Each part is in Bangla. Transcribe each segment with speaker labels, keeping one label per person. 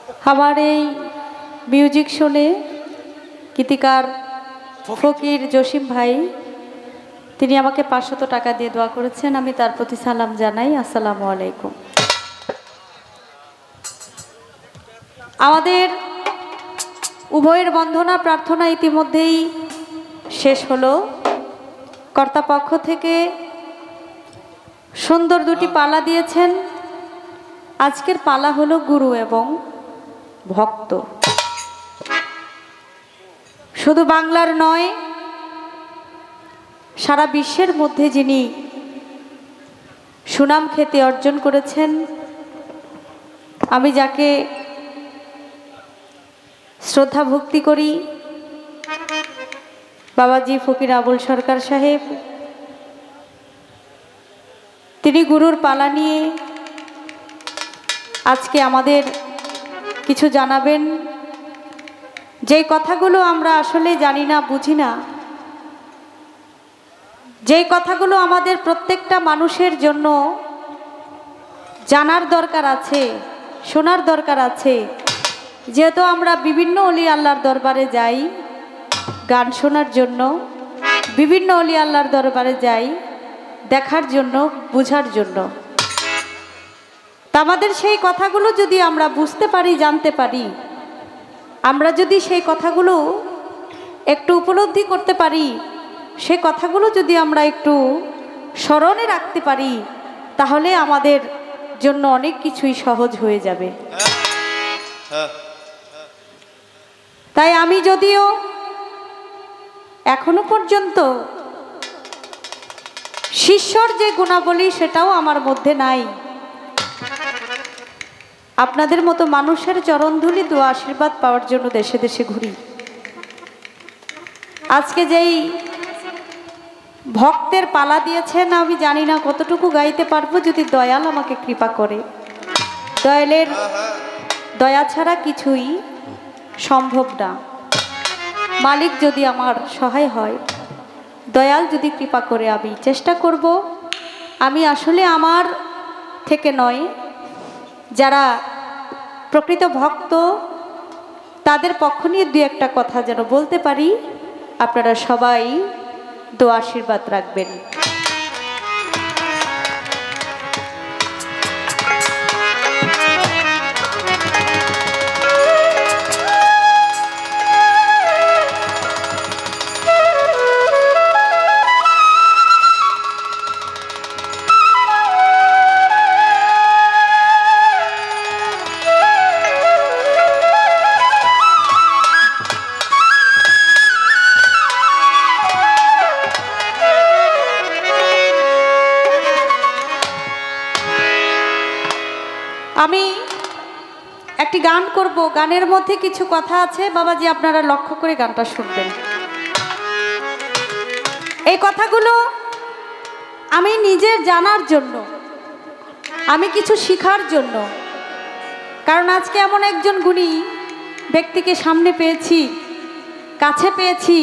Speaker 1: আমার এই মিউজিক শুনে গীতিকার ফকির জসিম ভাই তিনি আমাকে 500 টাকা দিয়ে দোয়া করেছেন, আমি তার প্রতি সালাম জানাই। আসসালামু আলাইকুম। আমাদের উভয়ের বন্ধনা প্রার্থনা ইতিমধ্যেই শেষ হলো। কর্তাপক্ষ থেকে সুন্দর দুটি পালা দিয়েছেন। আজকের পালা হলো গুরু এবং ভক্ত। শুধু বাংলার নয়, সারা বিশ্বের মধ্যে যিনি সুনাম খ্যাতি অর্জন করেছেন, আমি যাকে শ্রদ্ধা ভক্তি করি, বাবাজি ফকির আবুল সরকার সাহেব, তিনি গুরুর পালা নিয়ে আজকে আমাদের কিছু জানাবেন। যেই কথাগুলো আমরা আসলে জানি না, বুঝি না, যেই কথাগুলো আমাদের প্রত্যেকটা মানুষের জন্য জানার দরকার আছে, শোনার দরকার আছে। যেহেতু আমরা বিভিন্ন অলি আল্লাহর দরবারে যাই গান শোনার জন্য, বিভিন্ন অলি আল্লাহর দরবারে যাই দেখার জন্য, বুঝার জন্য, তা আমাদের সেই কথাগুলো যদি আমরা বুঝতে পারি, জানতে পারি, আমরা যদি সেই কথাগুলো একটু উপলব্ধি করতে পারি, সে কথাগুলো যদি আমরা একটু স্মরণে রাখতে পারি, তাহলে আমাদের জন্য অনেক কিছুই সহজ হয়ে যাবে। তাই আমি যদিও এখনো পর্যন্ত শিষ্যর যে গুণাবলী সেটাও আমার মধ্যে নাই, আপনাদের মতো মানুষের চরণধুলি দোয়া আশীর্বাদ পাওয়ার জন্য দেশে দেশে ঘুরি। আজকে যেই ভক্তের পালা দিয়েছেন, আমি জানি না কতটুকু গাইতে পারবো, যদি দয়াল আমাকে কৃপা করে। দয়ালের দয়া ছাড়া কিছুই সম্ভব না। মালিক যদি আমার সহায় হয়, দয়াল যদি কৃপা করে, আমি চেষ্টা করব। আমি আসলে আমার থেকে নয়, যারা প্রকৃত ভক্ত তাদের পক্ষ নিয়ে দুই একটা কথা যেন বলতে পারি। আপনারা সবাই দোয়া আশীর্বাদ রাখবেন। আমি একটি গান করব, গানের মধ্যে কিছু কথা আছে বাবাজি, আপনারা লক্ষ্য করে গানটা শুনবেন। এই কথাগুলো আমি নিজের জানার জন্য, আমি কিছু শিখার জন্য। কারণ আজকে এমন একজন গুণী ব্যক্তিকে সামনে পেয়েছি, কাছে পেয়েছি,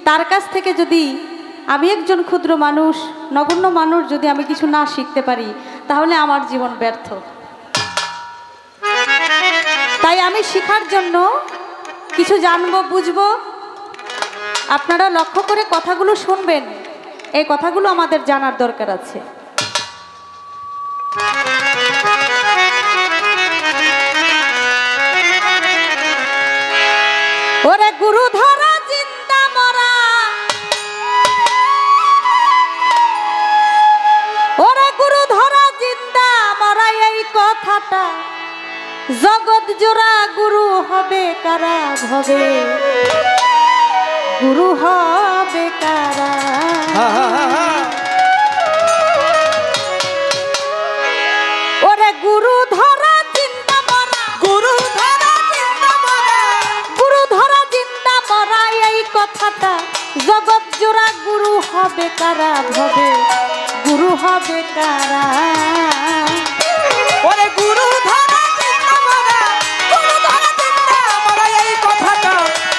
Speaker 1: তার কাছ থেকে যদি আমি একজন ক্ষুদ্র মানুষ, নগণ্য মানুষ, যদি আমি কিছু না শিখতে পারি, তাহলে আমার জীবন ব্যর্থ। তাই আমি শিখার জন্য কিছু জানবো, বুঝবো। আপনারা লক্ষ্য করে কথাগুলো শুনবেন, এই কথাগুলো আমাদের জানার দরকার আছে। ওরে গুরু ধরা জিন্দা মরা, ওরে গুরু ধরা জিন্দা মরা, এই কথাটা জগৎ জোড়া। গুরু হবে কারা ভবে, গুরু হবে কারা। ওরে গুরু ধরা জিন্দা মরা, গুরু ধরা জিন্দা মরা, গুরু ধরা জিন্দা মরা, এই কথাটা জগৎ জোড়া। গুরু হবে কারা ভবে, গুরু হবে কারা।
Speaker 2: ওরে গুরু ধরা জিন্দা মরা, গুরু ধরা জিন্দা মরা, এই কথাটা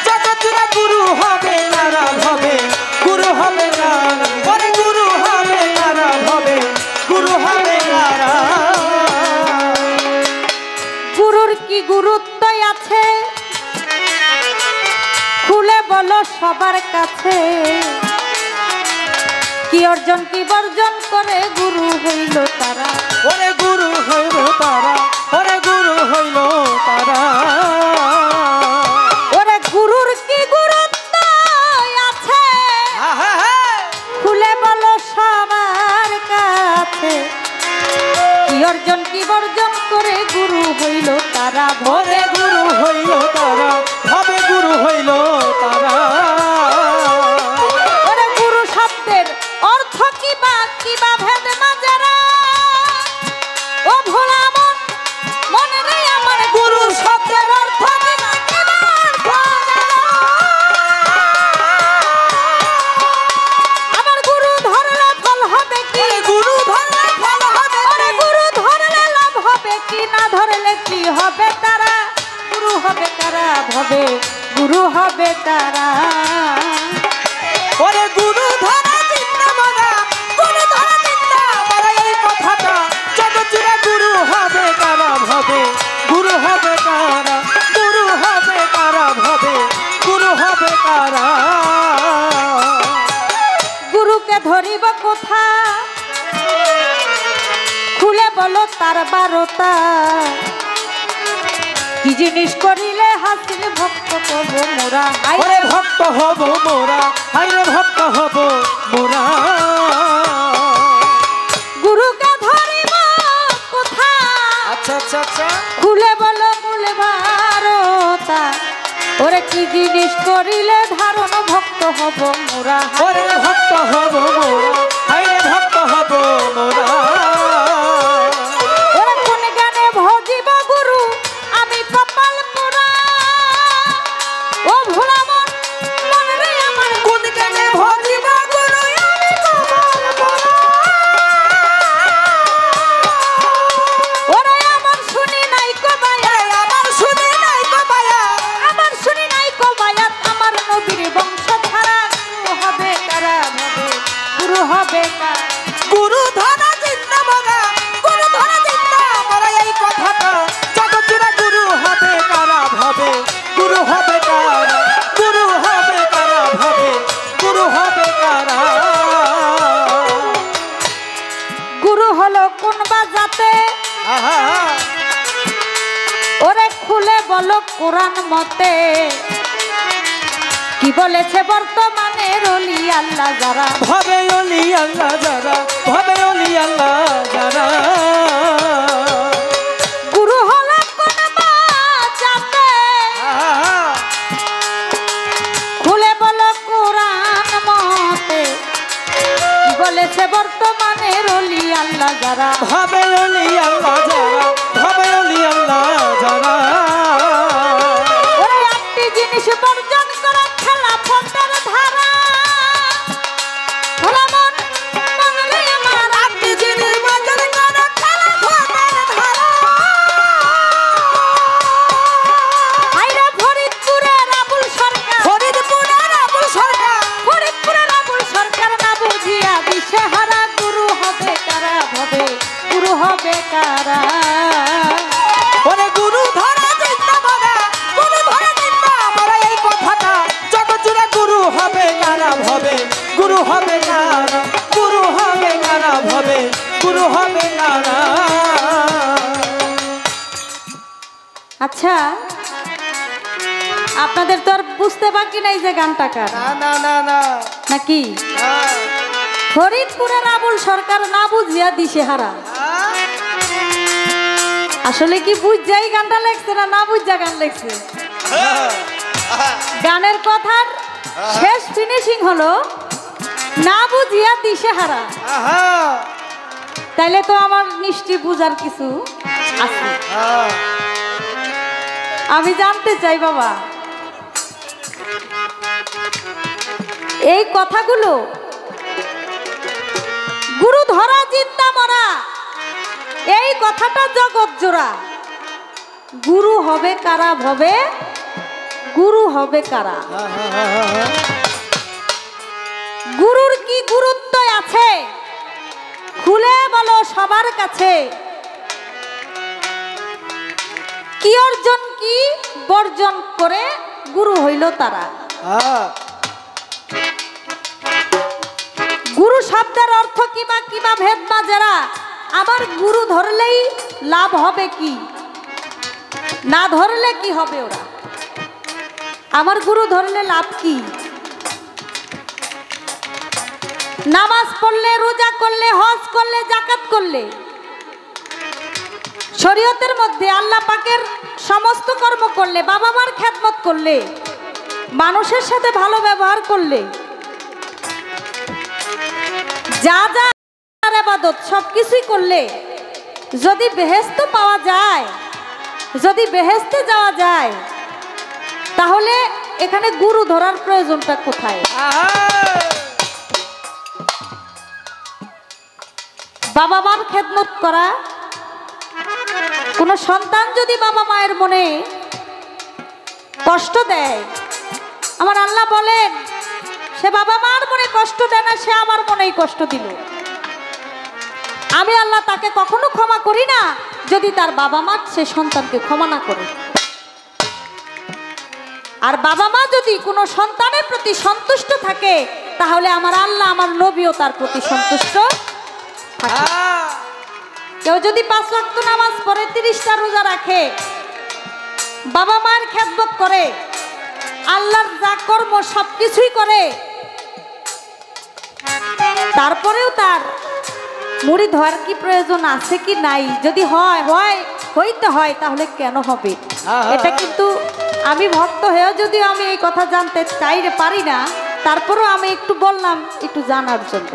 Speaker 2: জগৎ জুড়ে। গুরু হবে কারা ভবে, গুরু হবে কারা। ওরে গুরু হবে কারা ভবে, গুরু হবে কারা।
Speaker 1: গুরুর কি গুরুত্ব আছে খুলে বলো সবার কাছে, কি অর্জন কি বর্জন করে গুরু হইল তারা।
Speaker 2: ওরে গুরু হইল তারা, ওরে গুরু হইল তারা।
Speaker 1: ওরে গুরুর কি গুরুত্ব আছে খুলে বলো সবার কাছে, কি অর্জন কি বর্জন করে গুরু হইল তারা।
Speaker 2: ওরে গুরু হইল তারা, ভবে গুরু হইল তারা।
Speaker 1: ওরে গুরু শব্দের অর্থ কিবা ভেদ মাঝারা, ও ভোলা মন মনে নেই আমার গুরু শব্দের অর্থ কিবা আমার গুরু ধরলে ফল হবে কি,
Speaker 2: গুরু ধরলে ফল হবে,
Speaker 1: ওরে গুরু ধরলে লাভ হবে কি, না ধরলে কি হবে তারা। গুরু হবে তারা ভবে গুরু হবে তারা।
Speaker 2: ওরে গুরু ধরা চিন্তা মারা, গুরু ধরা চিন্তা মারা, এই কথাটা জগৎ জুড়ে গুরু হবে কারা ভবে, গুরু হবে কারা, গুরু হবে কারা ভবে, গুরু হবে কারা।
Speaker 1: গুরুকে ধরিব কোথা খুলে বলো তার বারতা, কি জিনিস করিলে হাসির ভক্ত কব মোরা।
Speaker 2: ওরে ভক্ত হব মোরা, হাইরে ভক্ত হব মোরা।
Speaker 1: গুরুকে ধরিব কোথা
Speaker 2: আচ্ছা আচ্ছা আচ্ছা,
Speaker 1: খুলে বলো মূল বারতা, ওরে কি জিনিস করিলে ধারণ ভক্ত হব মোরা।
Speaker 2: ওরে ভক্ত হব মোরা, হাইরে ভক্ত হব মোরা।
Speaker 1: ওরে কোন গানে ভজিব গুরু আমি কপাল পোড়া, ও ভোলা মন মনে রে আমার
Speaker 2: কোন গানে ভজিব গুরু আমি কপাল পোড়া।
Speaker 1: ওরে আমার শুনি নাই কবায়া,
Speaker 2: আমার শুনি নাই কবায়া,
Speaker 1: আমার শুনি নাই কবায়া, আমার নবীর বংশধারা। গুরু হবে কারা ভবে গুরু হবে কারা।
Speaker 2: গুরু ধরা চিন্তা মারা, গুরু ধরা চিন্তা মারা, এই কথাটা জগৎ জুড়ে গুরু হবে কারা ভবে, গুরু হবে কারা, গুরু হবে কারা ভবে, গুরু হবে কারা।
Speaker 1: গুরু হলো কোন বাজাতে
Speaker 2: আহা,
Speaker 1: ওরে খুলে বলো কোরআন মতে, কি বলেছে বর্তমানে রলি আল্লাহ যারা।
Speaker 2: ভবে অলি আল্লাহ যারা, ভবে অলি আল্লাহ যারা।
Speaker 1: গুরু হলো কোন বাজাতে
Speaker 2: আহা,
Speaker 1: খুলে বলো কোরআন মতে, কি বলেছে বর্তমানে রলি আল্লাহ যারা।
Speaker 2: ভবে অলি আল্লাহ যারা, ভবে অলি আল্লাহ যারা।
Speaker 1: ওরে একটি জিনিস বর্জন করা খেলা ফটের ধারা, ভোলা মন মনে রে আমার
Speaker 2: একটি জিনিস বর্জন করা খেলা ফটের ধারা।
Speaker 1: আইরা ফরিদপুরের আবুল সরকার,
Speaker 2: ফরিদপুরের আবুল সরকার,
Speaker 1: ফরিদপুরের আবুল সরকার না বুঝিয়া দিশেহারা। গুরু হবে কারা ভবে গুরু হবে কারা।
Speaker 2: ওরে গুরু ধরা চিন্তা মারা, গুরু ধরা চিন্তা মারা, এই কথাটা জগৎ জুড়ে গুরু হবে কারা ভবে, গুরু হবে কারা, গুরু হবে কারা ভবে, গুরু হবে কারা।
Speaker 1: আচ্ছা আপনাদের তো আর বুঝতে বাকি নাই যে গানটা কার
Speaker 2: না না না না,
Speaker 1: নাকি। ফরিদপুরের আবুল সরকার না বুঝিয়া দিশেহারা। আসলে কি বুঝাই গানটা লেখছে না বুঝা গান লেখছে। গানের কথার শেষ ফিনিশিং হলো না বুঝিয়া দিশেহারা।
Speaker 2: আহা,
Speaker 1: তাইলে তো আমার নিশ্চয় বুঝার কিছু আছে। আমি জানতে চাই বাবা এই কথাগুলো গুরু ধরা চিন্তা মরা, এই কথাটা জগৎ জোড়া। গুরু হবে কারা ভবে গুরু হবে কারা। গুরুর কি গুরুত্ব আছে খুলে বলো সবার কাছে, কি অর্জন কি বর্জন করে গুরু হইল তারা। গুরু শব্দের অর্থ কিবা কিবা ভেদ বা যারা আবার গুরু ধরলেই লাভ হবে কি, না ধরলে কি হবে ওরা, আমার গুরু ধরলে লাভ কি? নামাজ পড়লে, রোজা করলে, হজ করলে, যাকাত করলে, শরীয়তের মধ্যে আল্লাহ পাকের সমস্ত কর্ম করলে, বাবা মার খেদমত করলে, মানুষের সাথে ভালো ব্যবহার করলে, যা যা ইবাদত সবকিছুই করলে যদি বেহেশত পাওয়া যায়, যদি বেহেশতে যাওয়া যায়, তাহলে এখানে গুরু ধরার প্রয়োজনটা কোথায়? বাবা মার খেদমত করা। কোন সন্তান যদি বাবা মায়ের মনে কষ্ট দেয়, আমার আল্লাহ বলেন সে বাবা মার মনে কষ্ট দেয় না, সে আমার মনেই কষ্ট দিল। আমি আল্লাহ তাকে কখনো ক্ষমা করি না যদি তার বাবা মা সে সন্তানকে ক্ষমা না করে। আর বাবা মা যদি কোনো সন্তানের প্রতি সন্তুষ্ট থাকে, তাহলে আমার আল্লাহ, আমার নবীও তার প্রতি সন্তুষ্ট থাকে। কেউ যদি 5 ওয়াক্ত নামাজ পড়ে, 30টা রোজা রাখে, বাবা মায়ের খেদমত করে, আল্লাহর যা কর্ম সবকিছুই করে, তারপরেও তার মুরিদ হওয়ার কি প্রয়োজন আছে কি নাই? যদি হইতে হয় তাহলে কেন হবে? এটা কিন্তু আমি ভক্ত হয়েও যদি আমি এই কথা জানতে পারি না, তারপরেও আমি একটু বললাম একটু জানার জন্য।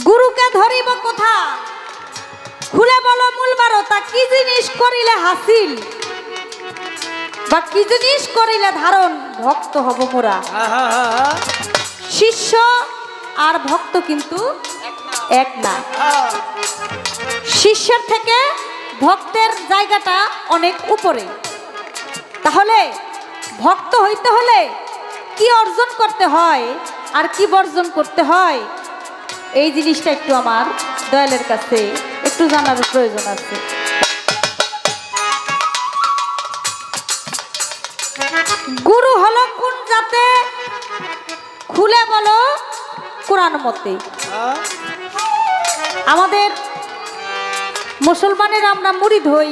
Speaker 1: গুরুকে ধরিব কোথা, খুলে বলো মূল বারতা, কি জিনিস করিলে হাসিল বা কি জিনিস করিলে ধারণ, ভক্ত হব মোরা। শিষ্য আর ভক্ত কিন্তু এক না। শিষ্যের থেকে ভক্তের জায়গাটা অনেক উপরে। তাহলে ভক্ত হইতে হলে কি অর্জন করতে হয় আর কি বর্জন করতে হয়, এই জিনিসটা একটু আমার দয়ালের কাছে একটু জানার প্রয়োজন আছে। গুরু হলো কোন জাতে, খুলে বলো কোরআন মতে। আমাদের মুসলমানের আমরা মুরিদ হই,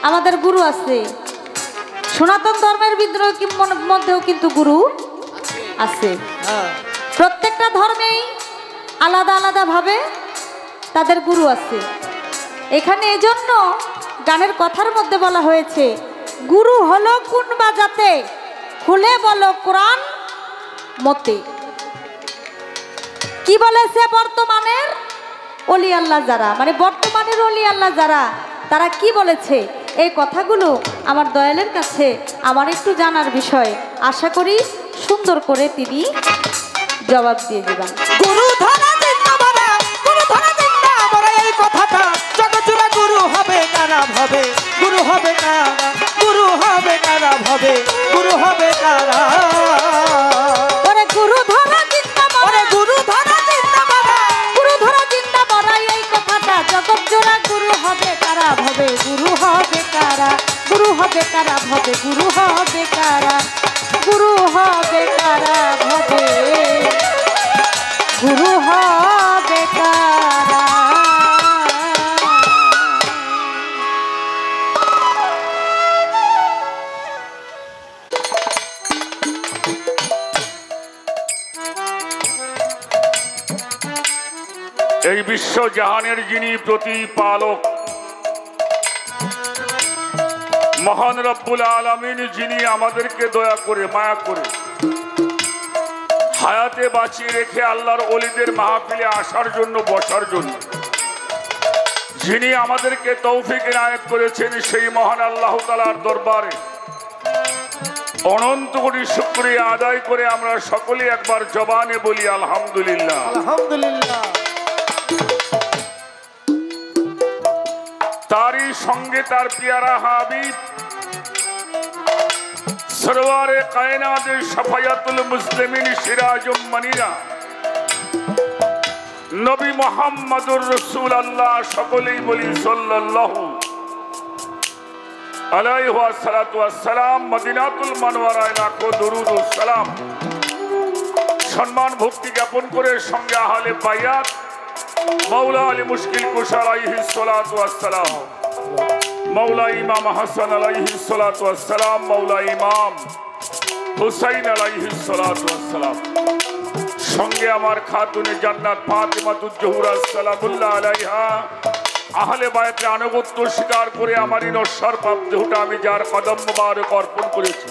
Speaker 1: আমাদের গুরু আছে। সনাতন ধর্মের মধ্যেও কিন্তু গুরু আছে। প্রত্যেকটা ধর্মেই আলাদা আলাদা ভাবে তাদের গুরু আছে। এখানে এজন্য গানের কথার মধ্যে বলা হয়েছে, গুরু হলো কোন বাজাতে, খুলে বলো কোরআন মতে। কি বলেছে বর্তমানের ওলি আল্লাহ যারা, মানে বর্তমানের ওলি আল্লাহ যারা, তারা কি বলেছে? এই কথাগুলো আমার দয়ালের কাছে আমার একটু জানার বিষয়। আশা করি সুন্দর করে তিনি জবাব দিয়ে দেবেন।
Speaker 2: গুরু ধরা জিন্দাবাদ, গুরু ধরা জিন্দাবাদ, এই কথাটা জগৎজুড়ে গুরু হবে কারা ভাবে, গুরু হবে কারা, গুরু হবে কারা ভাবে, গুরু হবে কারা।
Speaker 1: ওরে গুরু ধরা জিন্দাবাদ,
Speaker 2: ওরে গুরু ধরা জিন্দাবাদ,
Speaker 1: গুরু ধরা জিন্দাবাদ, এই কথাটা জগৎজুড়ে গুরু হবে কারা ভাবে, গুরু হবে কারা, গুরু হবে কারা ভাবে, গুরু হবে কারা, গুরু হবে কারা ভাবে, গুরু হবে কারা।
Speaker 3: এই বিশ্ব জাহানের যিনি প্রতিপালক, মহান রব্বুল আলামিন, যিনি আমাদেরকে দয়া করে মায়া করে হায়াতে বাঁচিয়ে রেখে আল্লাহর ওলিদের মাহফিলে আসার জন্য, বসার জন্য, যিনি আমাদেরকে তৌফিক ইনায়েত করেছেন, সেই মহান আল্লাহ তাআলার দরবারে অনন্ত কোটি শুকরিয়া আদায় করে আমরা সকলে একবার জবানে বলি আলহামদুলিল্লাহ।
Speaker 2: আলহামদুলিল্লাহ।
Speaker 3: তারই সঙ্গে তার পিয়ারা হাবিব সরওয়ারে কায়নাতের শাফায়াতুল মুসলিমিন সিরাজুম মনিরা নবী মুহাম্মদুর রাসূলুল্লাহ সকলেই বলি সাল্লাল্লাহু আলাইহি ওয়াসাল্লাতু ওয়াসসালাম। মদিনাতুল মুনাওয়ারায় লাখো দরুদ ও সালাম। সম্মান ভক্তি জ্ঞাপন করে সঙ্গে আহলে বায়াত মাওলা আলী মুশকিল কুশা আলাইহিস সালাতু ওয়াসসালাম, মাওলা ইমাম হাসান আলাইহিস সালাতু ওয়াসসালাম, মাওলা ইমাম হুসাইন আলাইহিস সালাতু ওয়াসসালাম, সঙ্গে আমার খাতুনে জান্নাত ফাতিমাতুজ জোহরা সালামুল্লাহ আলাইহা, আহলে বায়াতের আনুগত্য স্বীকার করে আমারই নশ্বর পাপ দেহটা আমি যার কদম মোবারক অর্পণ করেছি,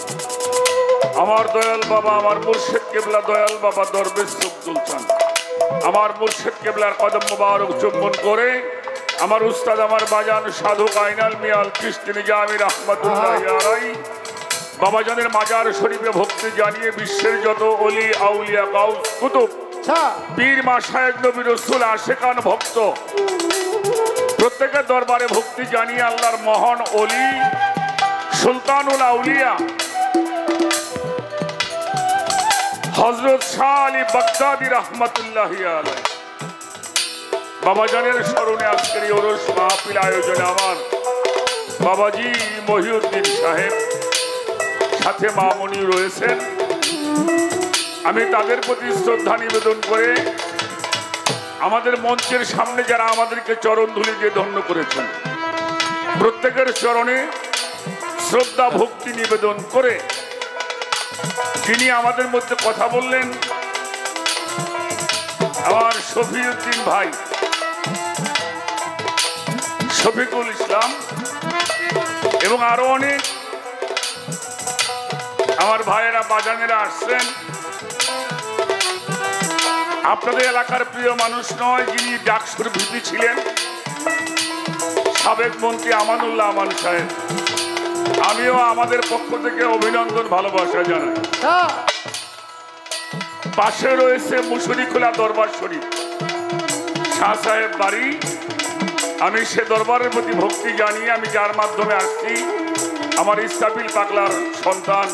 Speaker 3: আমার দয়াল বাবা, আমার মুর্শিদ কেবলা দয়াল বাবা দরবেশ আব্দুল চাঁদ, আমার মুর্শিদ কেবলার কদম মোবারক চুম্বন করে আমার উস্তাদ আমার বাজান সাধক আইনাল মিয়াল চিশতি নিজামী রাহমাতুল্লাহি আলাইহি বাবাজানের মাজার শরীফে ভক্তি জানিয়ে বিশ্বের যত অলি আউলিয়া গাউস কুতুব পীর মাশায়েখ নবী রাসূল আশিকান ভক্ত প্রত্যেকের দরবারে ভক্তি জানিয়ে আল্লাহর মহান অলি সুলতানুল আউলিয়া হযরত শাহ আলী বাগদাদী রাহমাতুল্লাহি আলাইহি বাবাজানের স্মরণে আজকের এই ওরস মাহফিল আয়োজনে আমার বাবাজি মহিউদ্দিন সাহেব সাথে মামনি রয়েছেন। আমি তাদের প্রতি শ্রদ্ধা নিবেদন করে আমাদের মঞ্চের সামনে যারা আমাদেরকে চরণ ধুলি দিয়ে ধন্য করেছেন প্রত্যেকের চরণে শ্রদ্ধা ভক্তি নিবেদন করে যিনি আমাদের মধ্যে কথা বললেন আমার শফিউদ্দিন ভাই, শফিকুল ইসলাম এবং আরো অনেক আমার ভাইয়েরা বাজানেরা আসছেন। আপনাদের এলাকার প্রিয় মানুষ নয়, যিনি ডাকসুর ভিপি ছিলেন সাবেক মন্ত্রী আমানুল্লাহ আমান সাহেব, আমিও আমাদের পক্ষ থেকে অভিনন্দন ভালোবাসা জানাই। পাশে রয়েছে মুসুরিখোলা দরবার শরীফ শাহ সাহেব বাড়ি, আমি সে দরবারের প্রতি ভক্তি জানিয়ে আমি যার মাধ্যমে আসছি আমার ইস্তাফিল পাগলার সন্তান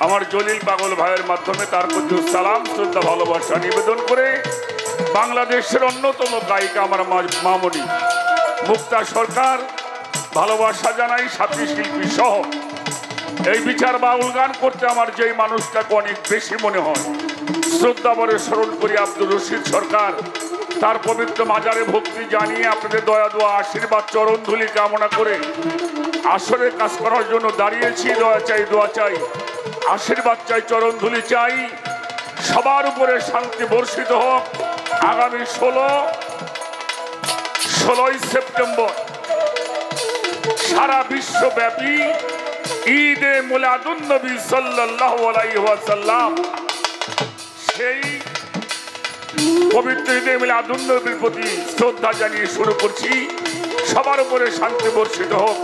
Speaker 3: আমার জলিল পাগল ভাইয়ের মাধ্যমে তার প্রতি সালাম শ্রদ্ধা ভালোবাসা নিবেদন করে বাংলাদেশের অন্যতম গায়িকা আমার মামনি মুক্তা সরকার ভালোবাসা জানাই, সাথী শিল্পী সহ এই বিচার বাউল গান করতে আমার যেই মানুষটাকে অনেক বেশি মনে হয় শ্রদ্ধা বরে স্মরণ করি আব্দুর রশিদ সরকার, তার পবিত্র মাজারে ভক্তি জানিয়ে আপনাদের দয়া দোয়া আশীর্বাদ চরণ ধুলি কামনা করে আসরে কাজ করার জন্য দাঁড়িয়েছি। দয়া চাই, দোয়া চাই, আশীর্বাদ চাই, চরণ ধুলি চাই, সবার উপরে শান্তি বর্ষিত হোক। আগামী 16ই সেপ্টেম্বর সারা বিশ্বব্যাপী ঈদে মিলাদুন নবী সাল্লাল্লাহু আলাইহি ওয়াসাল্লাম, সেই পবিত্র ঈদে মিলাদুন নবীর প্রতি শ্রদ্ধা জানিয়ে শুরু করছি। সবার উপরে শান্তি বর্ষিত হোক।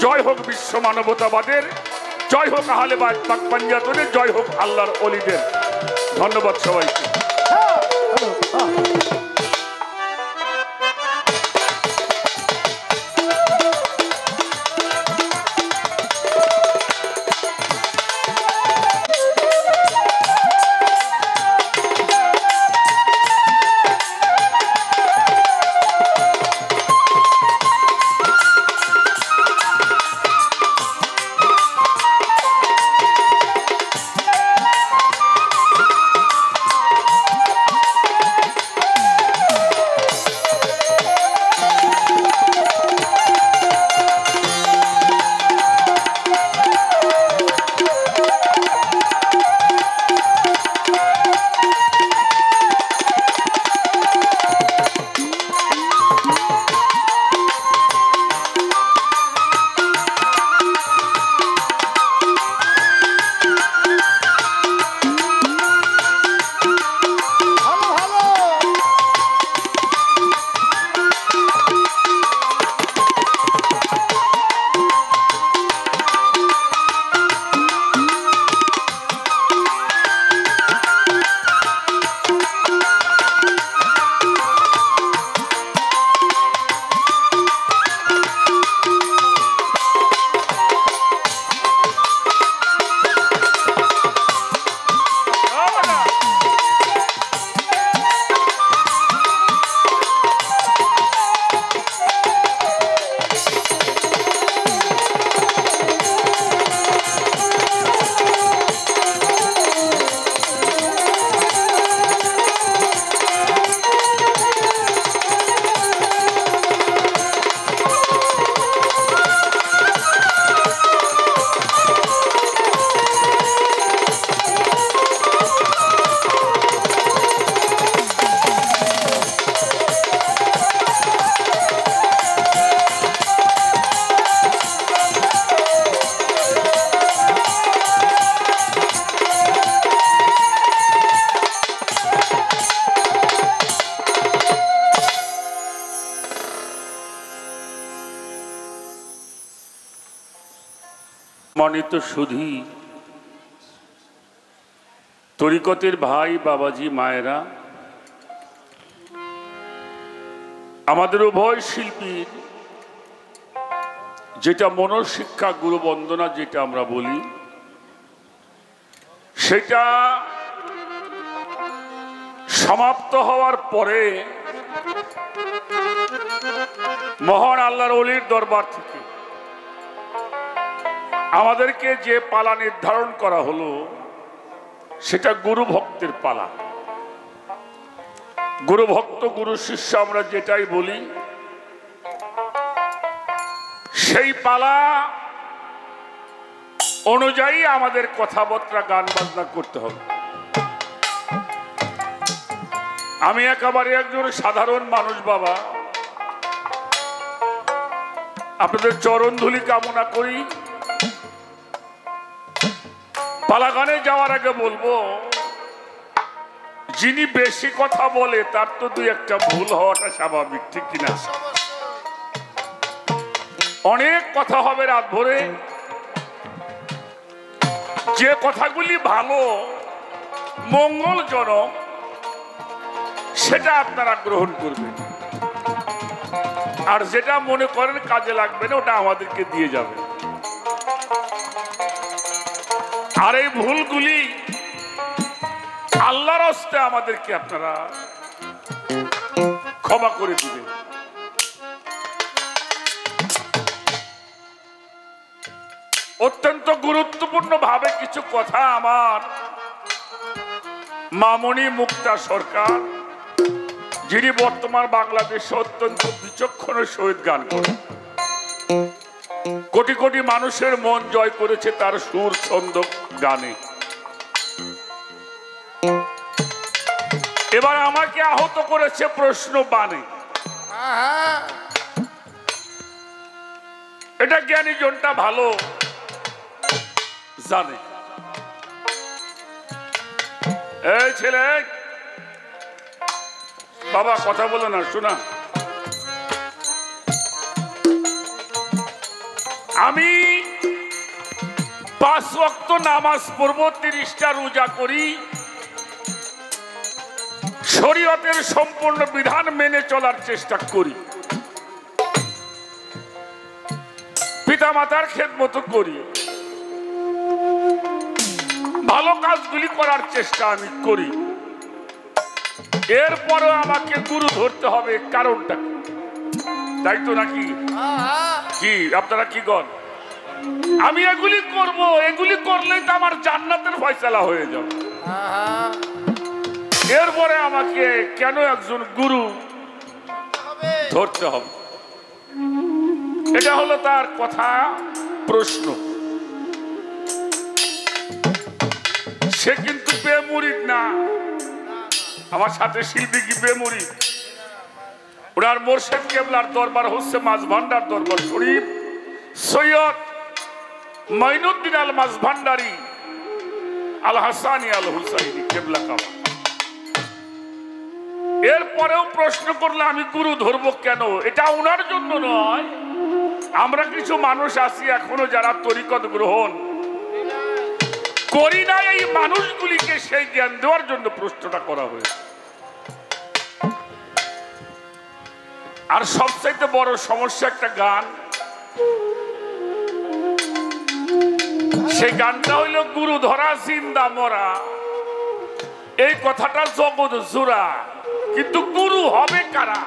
Speaker 3: জয় হোক বিশ্ব মানবতাবাদের, জয় হোক আহলে বায়ত পাক পাঞ্জাতনের, জয় হোক আল্লাহর ওলিদের। ধন্যবাদ সবাইকে। মানিত সুধী, তরিকতের ভাই বাবাজি মায়েরা, আমাদের উভয় শিল্পীর যেটা মনশিক্ষা গুরু বন্দনা যেটা আমরা বলি, সেটা সমাপ্ত হওয়ার পরে মহান আল্লাহর ওলির দরবার থেকে আমাদেরকে যে পালা নির্ধারণ করা হলো সেটা গুরু ভক্তের পালা। গুরু ভক্ত গুরু শিষ্য আমরা যেটাই বলি, সেই পালা অনুযায়ী আমাদের কথাবার্তা গান বাজনা করতে হবে। আমি একেবারে একজন সাধারণ মানুষ বাবা, আপনাদের চরণ ধুলি কামনা করি। পালা গানে যাওয়ার আগে বলবো, যিনি বেশি কথা বলে তার তো দুই একটা ভুল হওয়াটা স্বাভাবিক, ঠিক কিনা? অনেক কথা হবে রাত ভরে, যে কথাগুলি ভালো মঙ্গলজনক সেটা আপনারা গ্রহণ করবেন, আর যেটা মনে করেন কাজে লাগবে না ওটা আমাদেরকে দিয়ে যাবে। আর এই ভুলগুলি আল্লাহর হস্তে আমাদেরকে আপনারা ক্ষমা করে দিবেন। অত্যন্ত গুরুত্বপূর্ণ ভাবে কিছু কথা আমার মামনি মুক্তা সরকার, যিনি বর্তমান বাংলাদেশে অত্যন্ত বিচক্ষণের সহিত গান করেন, কোটি কোটি মানুষের মন জয় করেছে তার সুর ছন্দ গানে। এবার আমাকে আহত করেছে প্রশ্ন বানে। এটা জ্ঞানী জনটা ভালো জানে। এই ছেলে বাবা কথা বলো না, শোনা। আমি 5 ওয়াক্ত নামাজ পড়ব, 30টা রোজা করি, শরীয়তের সম্পূর্ণ বিধান মেনে চলার চেষ্টা করি, পিতা মাতার খেদমত করি, ভালো কাজগুলি করার চেষ্টা আমি করি। এরপরও আমাকে গুরু ধরতে হবে, কারণটা তাই তো নাকি? কি আপনারা কি করেন? আমি এগুলি করব, এগুলি করলেই তো আমার জান্নাতের ফয়সালা হয়ে যাবে। এরপরে আমাকে কেন একজন গুরু ধরতে হবে? এটা হলো তার কথা প্রশ্ন। সে কিন্তু বেমুরিদ না, আমার সাথে শিল্পী কি বেমুরিদ? ওনার মোর্শেদ কেবলার দরবার হচ্ছে মাঝভান্ডার দরবার শরীফ, সৈয়দ মাইনুদ্দিন আল মাঝভান্ডারি আল হাসানি আল হুসাইনি কেবলা কাবা। এরপরেও প্রশ্ন করলে আমি গুরু ধরবো কেন? এটা ওনার জন্য নয়, আমরা কিছু মানুষ আছি এখনো যারা তরিকত গ্রহণ করি না, এই মানুষগুলিকে সেই জ্ঞান দেওয়ার জন্য প্রশ্নটা করা হয়েছে। আর সবচাইতে বড় সমস্যা একটা গান, সেই গানটা হইল গুরু ধরা জিন্দা মরা। এই কথাটা জগৎ জোড়া, কিন্তু গুরু হবে কারা?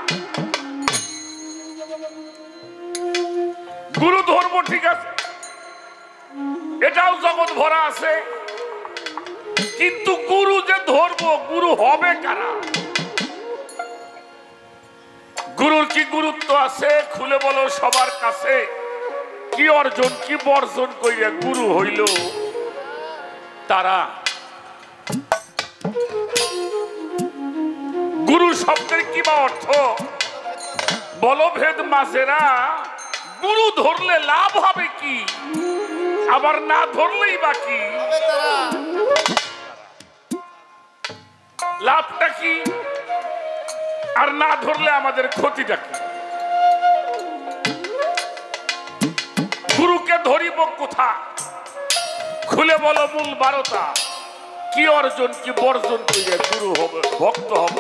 Speaker 3: গুরু ধর্ম ঠিক আছে, এটাও জগৎ ভরা আছে, কিন্তু গুরু যে ধরবো, গুরু হবে কারা? গুরুর কি গুরুত্ব আছে খুলে বলো সবার কাছে। কি অর্জন কি বর্জন কইরা গুরু হইল তারা? গুরু শব্দের কি বা অর্থ? বলভেদ মাঝেরা। গুরু ধরলে লাভ হবে কি, আবার না ধরলেই বা কি? লাভটা কি আর না ধরলে আমাদের ক্ষতিটা কি? গুরুকে ধরিব কোথা? খুলে বলো মূল 12টা কি অর্জন কি বর্জন করে গুরু হবে ভক্ত হব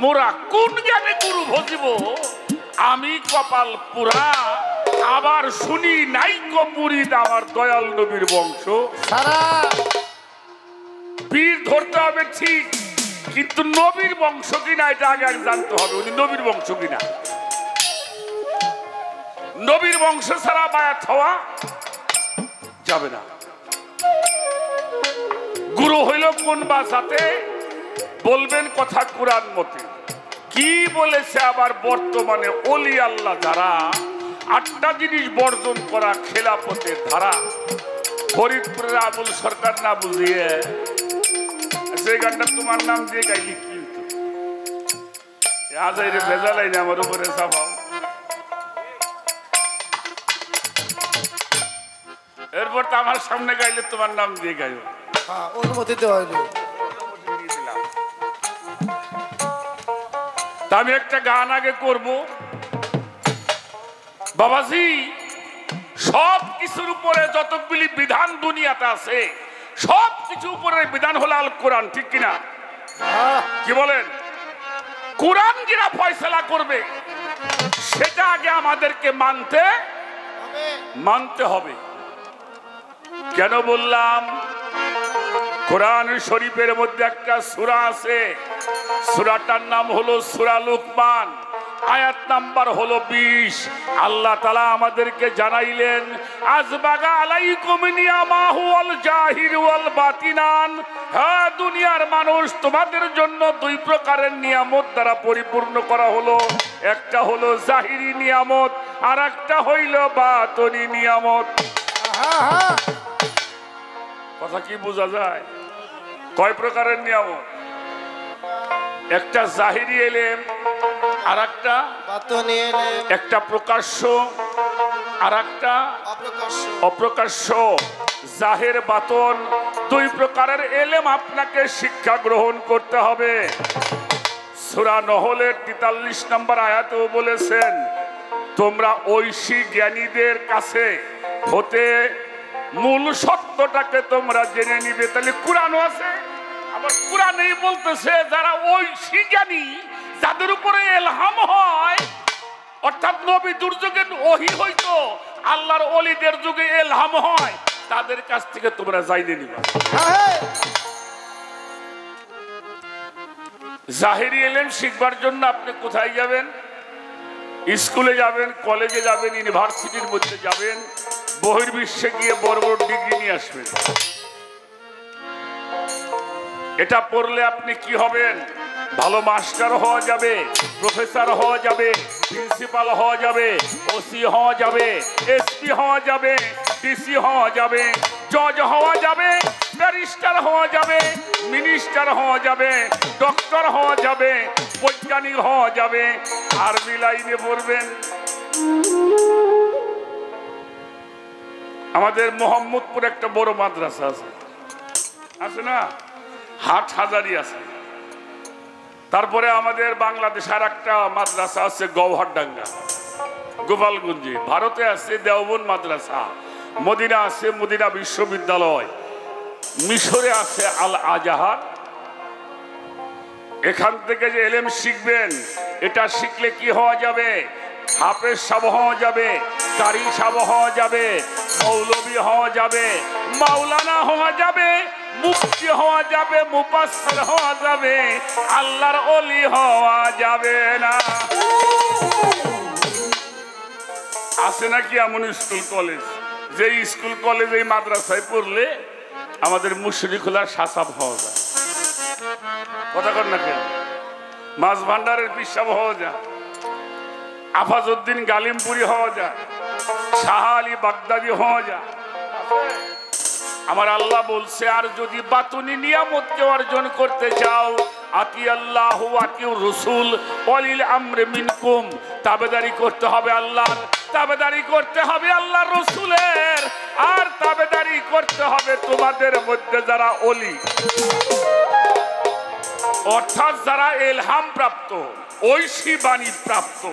Speaker 3: মোরা কোন জ্ঞানে গুরু ভজিব আমি কপাল পুরা আবার শুনি নাই কপুরিত আমার দয়াল নবীর বংশ
Speaker 2: সারা
Speaker 3: পীর ধরতে হবে ঠিক কিন্তু নবীর বংশ কিনা এটা আগে জানতে হবে উনি নবীর বংশ কিনা নবীর বংশ ছাড়া বায়াত হওয়া যাবে না গুরু হইল কোন ভাষাতে বলবেন কথা কুরআন মতে কি বলেছে আবার বর্তমানে ওলি আল্লাহ যারা 8টা জিনিস বর্জন করা খেলাফতের ধারা ফরিদপুরের আবুল সরকার না বুঝিয়ে সেই গানটা তোমার নাম দিয়ে গাইলি কি আজ এই ভেজালাই না আমার উপরে সাফাও এরপর তো আমার সামনে গাইলে তোমার নাম দিয়ে গাইব
Speaker 2: হ্যাঁ অনুমতি দেওয়া হইল
Speaker 3: তা আমি একটা গান আগে করব বাবাজি সব কিছুর উপরে যতগুলি বিধান দুনিয়াতে আছে সব কিছু উপরে বিধান হলো আল কোরআন ঠিক কিনা কি বলেন কোরআন যেটা ফয়সালা করবে সেটা আগে আমাদেরকে মানতে হবে কেন বললাম কোরআন শরীফের মধ্যে একটা সূরা আছে সূরাটার নাম হলো সূরা লুকমান আয়াত নাম্বার হলো 20 আল্লাহ তাআলা আমাদেরকে জানাইলেন আজবাগা আলাইকুম নিয়ামাহু ওয়াল জাহির ওয়াল বাতিনান হ্যাঁ দুনিয়ার মানুষ তোমাদের জন্য দুই প্রকারের নিয়ামত দ্বারা পরিপূর্ণ করা হলো একটা হলো জাহিরি নিয়ামত আর একটা হইল বাতিনি নিয়ামত কথা কি বোঝা যায় কয় প্রকারের নিয়ামত একটা জাহিরি এলেম আর একটা প্রকাশ্য আর একটা অপ্রকাশ্য জাহের বাতন দুই প্রকারের এলেম আপনাকে শিক্ষা গ্রহণ করতে হবে সূরা নহলের 43 নম্বর আয়াতেও বলেছেন তোমরা ঐশী জ্ঞানীদের কাছে হতে মূল সত্যটাকে তোমরা জেনে নিবে তাহলে কোরআনও আছে আবার কোরআনেই বলতেছে যারা ঐশী জ্ঞানী যাদের উপরে ইলহাম হয় অর্থাৎ নবী দুর্যোগে ওহী হইতো আল্লাহর ওলিদের যুগে ইলহাম হয় তাদের কাছ থেকে তোমরা জাইনে নিবা জাহিরি ইলম শিখবার জন্য আপনি কোথায় যাবেন স্কুলে যাবেন কলেজে যাবেন ইউনিভার্সিটির মধ্যে যাবেন বহির্বিশ্বে গিয়ে বড় বড় ডিগ্রি নিয়ে আসবেন এটা পড়লে আপনি কি হবেন ভালো মাস্টার হওয়া যাবে প্রফেসর হওয়া যাবে প্রিন্সিপাল হওয়া যাবে ওসি হওয়া যাবে এসপি হওয়া যাবে ডিসি হওয়া যাবে জজ হওয়া যাবে ব্যারিস্টার হওয়া যাবে মিনিস্টার হওয়া যাবে ডক্টর হওয়া যাবে বৈজ্ঞানিক হওয়া যাবে আরবি লাইনে পড়বেন আমাদের মোহাম্মদপুর একটা বড় মাদ্রাসা আছে না হাট হাজারি আছে তারপরে আমাদের বাংলাদেশের একটা মাদ্রাসা আছে গৌহারডাঙ্গা গোপালগঞ্জে ভারতে আছে দেওবন্দ মাদ্রাসা মদিনা আছে মদিনা বিশ্ববিদ্যালয় মিশরে আছে আল আজাহার এখান থেকে যে ইলম শিখবেন এটা শিখলে কি হওয়া যাবে হাফেজ সাহেব হওয়া যাবে কারি সাহেব হওয়া যাবে মৌলভী হওয়া যাবে মাওলানা হওয়া যাবে মুফতি হওয়া যাবে মুফাসসির হওয়া যাবে আল্লাহর ওলি হওয়া যাবে না আছে নাকি এমন স্কুল কলেজ যে স্কুল কলেজ এই মাদ্রাসায় পড়লে আমাদের মুশরিকুল্লাহ সাসাব হওয়া যায় কথা কর না কেন মাছ ভান্ডারের পিসাব হওয়া যায় আফাজউদ্দিন গালিমপুরি হওয়া যায় শাহ আলী বাগদাদি হওয়া যায় আমার আল্লাহ বলছে আর যদি বাতুনি নিয়ামতকে অর্জন করতে চাও আতি আল্লাহ আতি রাসূল ওয়ালিল আমরি মিনকুম তাবেদারি করতে হবে আল্লাহর তাবেদারি করতে হবে আল্লাহর রাসূলের আর তাবেদারি করতে হবে তোমাদের মধ্যে যারা ওলি অর্থাৎ যারা ইলহাম প্রাপ্ত ঐশী বাণী প্রাপ্ত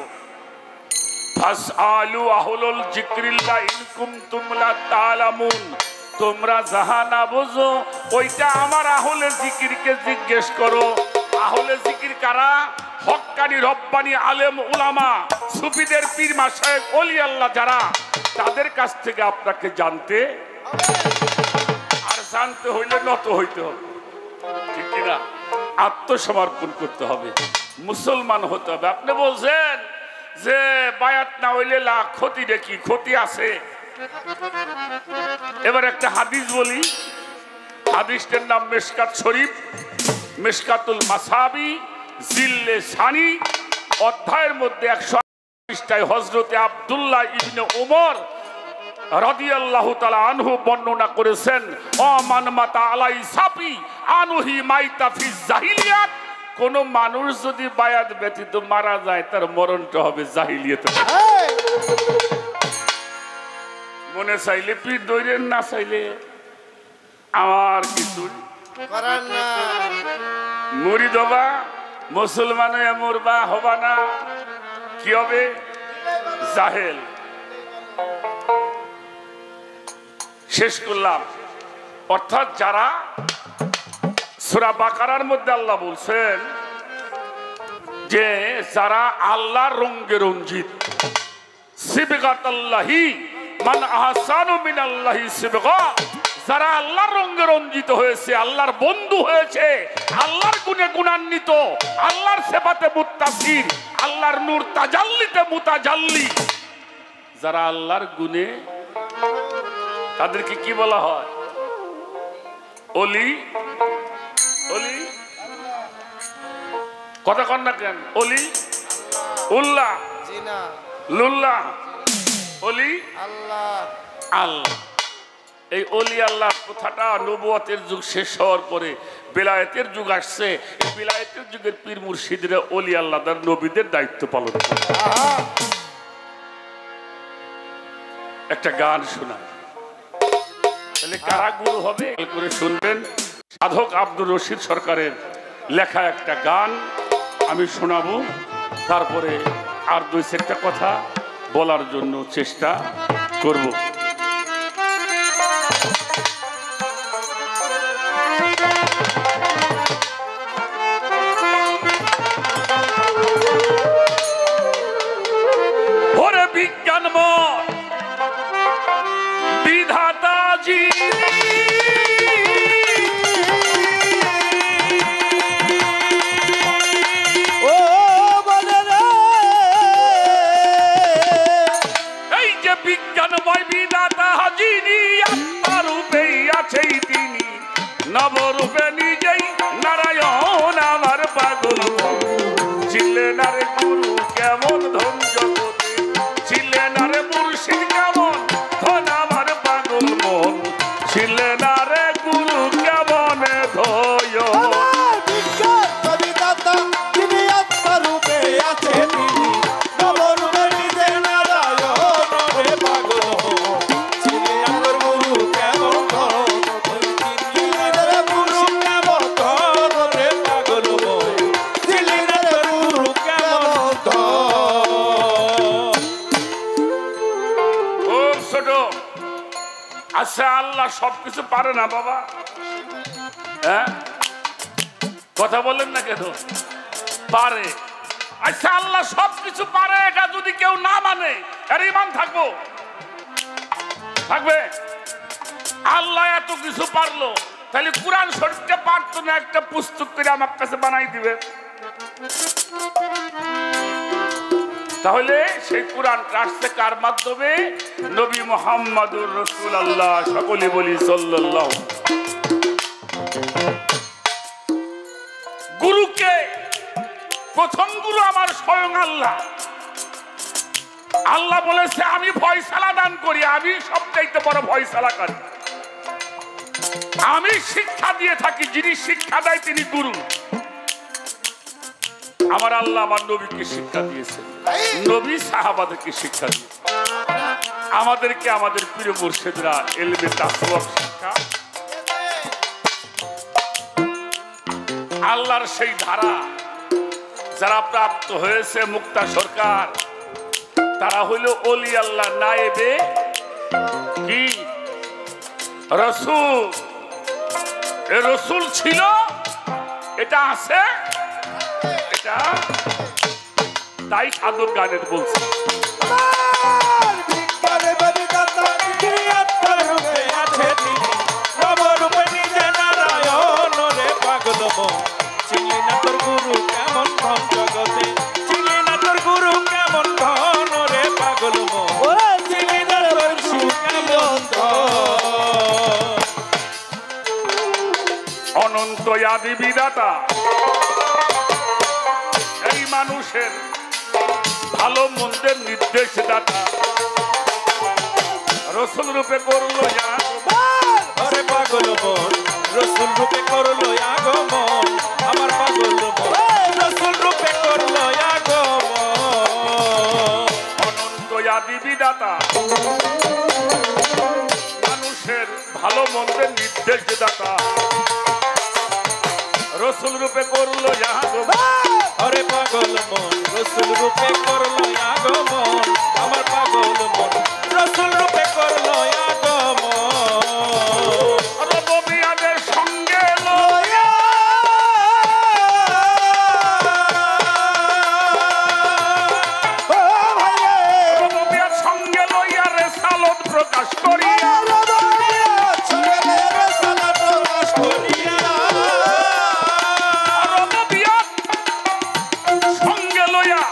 Speaker 3: ফাসআলু আহলুল যিকরিল্লাহ ইন কুনতুম লা তা'লামুন তোমরা যাহা না বোঝো ওইটা আমার আহলে জিকিরকে জিজ্ঞেস করো। আহলে জিকির কারা? হক্কানি রব্বানি আলেম উলামা, সুফিদের পীর মাশায়েখ ওলি আল্লাহ যারা, তাদের কাছ থেকে আপনাকে জানতে, আর জানতে হইলে নত হইতে হবে, ঠিক কিনা? আত্মসমর্পণ করতে হবে, মুসলমান হতে হবে। আপনি বলছেন যে বায়াত না হইলে লাখ ক্ষতি, দেখি ক্ষতি আছে। এবার একটা হাদিস বলি, হাদিসটার নাম মিশকাত শরীফ, মিশকাতুল মাসাবি জিল্লে সানি অধ্যায়ের মধ্যে 128টায় হযরতে আব্দুল্লাহ ইবনে উমর রাদিয়াল্লাহু তাআলা আনহু বর্ণনা করেছেন, অমান মাতা আলাই সাফি আনহি মাইতা ফি জাহিলিয়াত, কোন মানুষ যদি বায়াত ব্যতীত মারা যায় তার মরণটা হবে জাহিলিয়াতে। মনে চাইলে পীর দইরেন, না চাইলে আমার কিছু
Speaker 2: করার না।
Speaker 3: মুরিদ হবা, মুসলমান হয়ে মরবা, হবা না, কি হবে? জাহেল। শেষ করলাম। অর্থাৎ যারা সূরা বাকারার মধ্যে আল্লাহ বলছেন যে যারা আল্লাহর রঙে রঞ্জিত, সিবগাতাল্লাহি মান আহসানু মিনাল্লাহি সিবগা, যারা আল্লাহর রঙে রঞ্জিত হয়েছে, আল্লাহর বন্ধু হয়েছে, আল্লাহর গুণে গুণান্বিত, আল্লাহর সিফাতে মুত্তাসির, আল্লাহর নূর তাজাল্লিতে মুতাজাল্লি, যারা আল্লাহর গুণে, তাদেরকে কি বলা হয়? অলি। অলি কথা কন না কেন? অলি উল্লাহ
Speaker 2: জিনা
Speaker 3: লুল্লাহ, অলি
Speaker 2: আল্লাহ
Speaker 3: আল্লাহ। এই অলি আল্লাহ কথাটা নবুয়তের যুগ শেষ হওয়ার পরে বেলায়েতের যুগ আসছে। এই বেলায়েতের যুগের পীর মুর্শিদরা অলি আল্লাহ তার নবীদের দায়িত্ব পালন করে। একটা গান শোনা, তাহলে কারা গুরু হবে করে শুনবেন। সাধক আব্দুর রশিদ সরকারের লেখা একটা গান আমি শোনাবো, তারপরে আর দুই চারটা কথা বলার জন্য চেষ্টা করব। ওরে বিজ্ঞানময় বিধাতাজি,
Speaker 2: ও বলে রে,
Speaker 3: এই যে বিজ্ঞানময় বিধাতা যিনি আত্মারূপেই আছেই তিনি, নবরূপে নিজেই নারায়ণ আমার পাগল। ছিলেন আরে গুরু কেমন ধন জগতে, ছিলেন আরে মুর্শিদ কেমন ধন আমার পাগল মন, ছিলেন আরে গুরু কেমন ধয়।
Speaker 2: বিজ্ঞান কবিতাতা তিনি আত্মারূপে আছে, তিনি নবরূপে নিজে নারায়ণ হয়ে পাগল। ছিলেন আমার গুরু কেমন ধন, ছিলেন রে গুরু কেমন ধন রে পাগল। ছিলেন রে গুরু কেমন ধন।
Speaker 3: খুব ছোট। আচ্ছা, আল্লাহ সবকিছু পারে না বাবা? হ্যাঁ, কথা বলেন না কেন? পারে। আচ্ছা, আল্লাহ সবকিছু পারে, এটা যদি কেউ না মানে এর ঈমান থাকবো? থাকবে? আল্লাহ এত কিছু পারলো, তাহলে কুরআন শরীফটা পারতো না একটা পুস্তক করে আমার কাছে বানাই দিবে? তাহলে সেই কুরআন আসছে কার মাধ্যমে? নবী মুহাম্মদুর রাসূলুল্লাহ, সকলে বলি সাল্লাল্লাহু। গুরুকে প্রথম গুরু আমার স্বয়ং আল্লাহ। আল্লাহ বলেছে আমি ফয়সালা দান করি, আমি সবচাইতে বড় ফয়সালাকারী। আমি শিক্ষা দিয়ে থাকি, যিনি শিক্ষা দেয় তিনি গুরু। আমার আল্লাহ আমার নবীকে শিক্ষা দিয়েছেন, নবী সাহাবাদেরকে শিক্ষা দিয়েছেন, আমাদেরকে আমাদের প্রিয় মুর্শিদরা ইলমে তাসাউফ শিক্ষা। আল্লাহর সেই ধারা যারা প্রাপ্ত হয়েছে, মুক্তা সরকার, তারা হইল অলি আল্লাহ নায়েবে কি রসুল, এ রসুল ছিল, এটা আছে, এটা তাই সাধুর গানের বলছে।
Speaker 4: চিনলি না তোর গুরু কেমন ধন জগতে, চিনলি না তোর গুরু কেমন ধন রে পাগল মন, চিনলি না তোর গুরু কেমন ধন।
Speaker 3: অনন্ত আদি বিধাতা এই মানুষের ভালো মন্দের নির্দেশ দাতা, রসুল রূপে করলো
Speaker 4: আরে পাগল মন, রসুল রূপে করলো আগমন, আমার পাগল মন রসুল রূপে করলো আগমন।
Speaker 3: অনন্ত আদি বিধাতা মানুষের ভালো মন্দের নির্দেশ দাতা, রসুল রূপে করলো
Speaker 4: আরে পাগল মন, রসুল রূপে করলো আগমন, আমার পাগল মন রসুল রূপে করলো আগমন।
Speaker 3: রবিয়াদের সঙ্গে রবিয়ার সঙ্গে লইয়া রেসালত প্রকাশ করিয়া, সঙ্গে লইয়া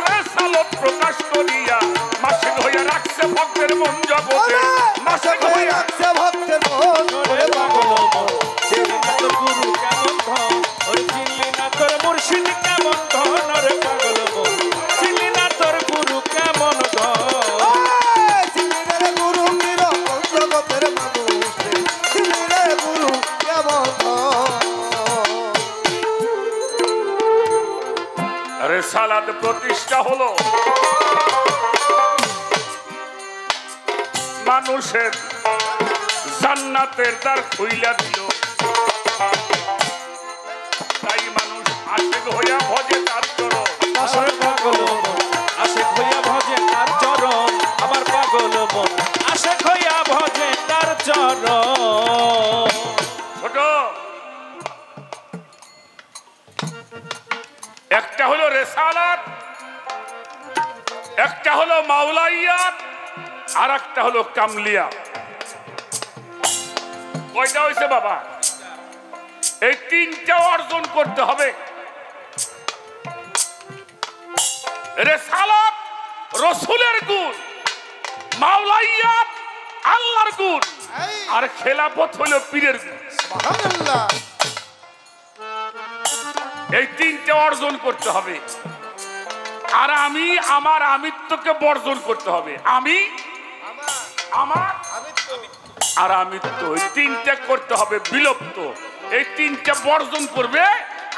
Speaker 3: রেসালত প্রকাশ করিয়া মাসিক হইয়া রাখছে ভক্তের মন জগতে, মাসিক হইয়া রাখছে ভক্তের মন।
Speaker 4: ওরে পাগল মন, চিনলি না তোর গুরু কেমন ধন, ওরে চিনলি না তোর মুর্শিদ কেমন ধন, ওরে পাগল মন চিনলি না তোর গুরু কেমন ধন।
Speaker 3: রেসালাত প্রতিষ্ঠা হলো মানুষের জান্নাতের দ্বার খুইলা দিল, তাই মানুষ আশিক হইয়া ভজে তার চরণ।
Speaker 4: আরে পাগল মন, আশিক হইয়া ভজে তার চরণ, আমার পাগল মন আশিক হইয়া ভজে তার চরণ।
Speaker 3: ছোট একটা হলো রেসালাত, একটা হলো মাওলাইয়াত, আর একটা হলো কামলিয়া। কয়টা হয়েছে বাবা? এই তিনটা অর্জন করতে হবে। রেসালাত রসুলের গুণ, মাওলাইয়াত আল্লাহর গুণ, আর খেলাফত হলো পীরের গুণ। এই তিনটা অর্জন করতে হবে। আর আমি আমার আমিত্বকে বর্জন করতে হবে। আমি আমার আর আমিত্ব, এই তিনটা করতে হবে বিলুপ্ত। এই তিনটা বর্জন করবে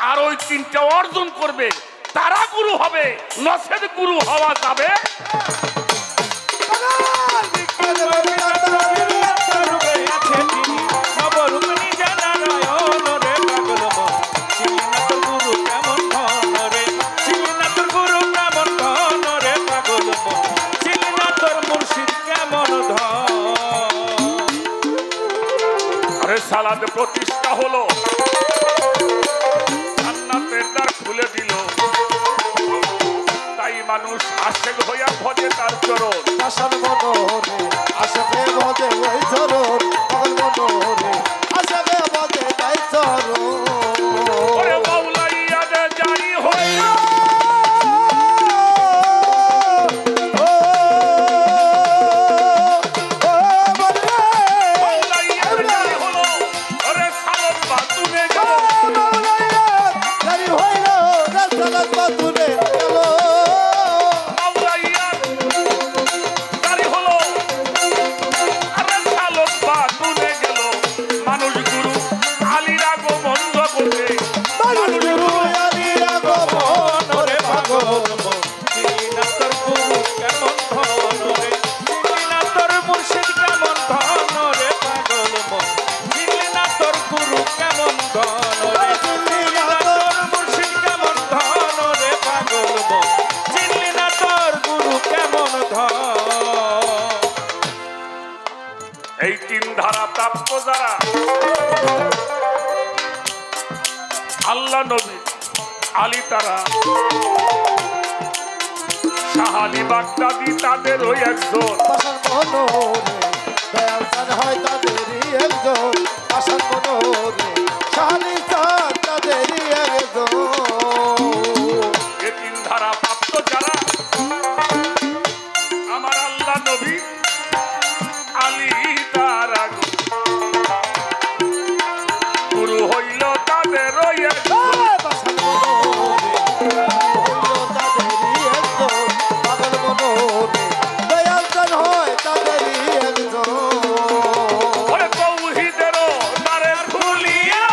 Speaker 3: আর ওই তিনটা অর্জন করবে, তারা গুরু হবে, নচেত গুরু হওয়া যাবে। সালাতে প্রতিষ্ঠা হলো, জান্নাতের দ্বার খুলে দিল, তাই মানুষ আশেক হইয়া ভজে তার চরণ।
Speaker 2: আশার মনোরে আশাকে ভজে ওই চরণ, পাগল মনোরে আশাকে ভজে তাই চরণ।
Speaker 3: ওরে মাওলাইয়াদের জারি হইয়া মানুষ গুরু আলীর আগমন জগতে, মানুষ ধারা প্রাপ্ত যারা আল্লাহ নবী আলী তারা শাহালি বাগদাদি তাদের ওই একজন
Speaker 5: দয়াল চাঁদ হয় তাদেরই একজন আসার মনোরে শাহালি চাঁদ তাদেরই একজন
Speaker 3: এ তিন ধারা প্রাপ্ত যারা আমার আল্লাহ নবী আলী তারা গুরু হইল তাদের ওই একজন
Speaker 5: আসার মনোরে তাদেরই একজন পাগল মনোরে দয়াল চাঁদ হয় তাদেরই একজন
Speaker 3: ওরে তৌহিদেরও দ্বারে খুলিয়া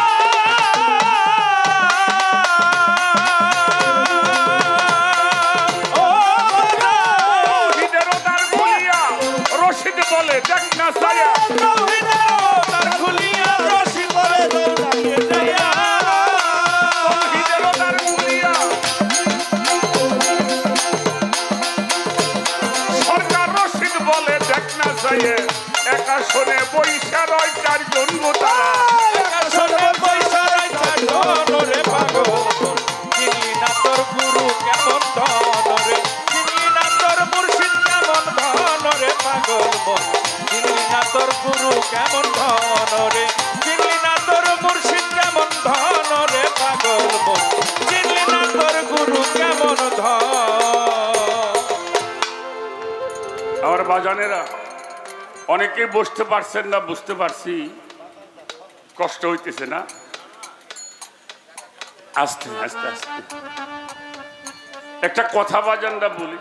Speaker 3: তৌহিদেরও দ্বার খুলিয়া রশিদ বলে দেখ না সায়া তৌহিদেরও দ্বার খুলিয়া সরকার রশিদ বলে দেখ না সাইয়ে একা শোনে বৈশা রয় চারজন মোতারা
Speaker 4: গুরু কেমন ধন রে চিনলি না তোর মুর্শিদ কেমন ধন রে পাগল মন চিনলি না তোর গুরু কেমন ধন রে চিনলি না তোর মুর্শিদ কেমন ধন রে পাগল মন চিনলি না তোর গুরু কেমন ধন।
Speaker 3: আমার বাজানেরা অনেকেই বসতে পারছেন না, বুঝতে পারছি কষ্ট হইতেছে না। আস্তে আস্তে আস্তে একটা কথা বাজানরা বলি,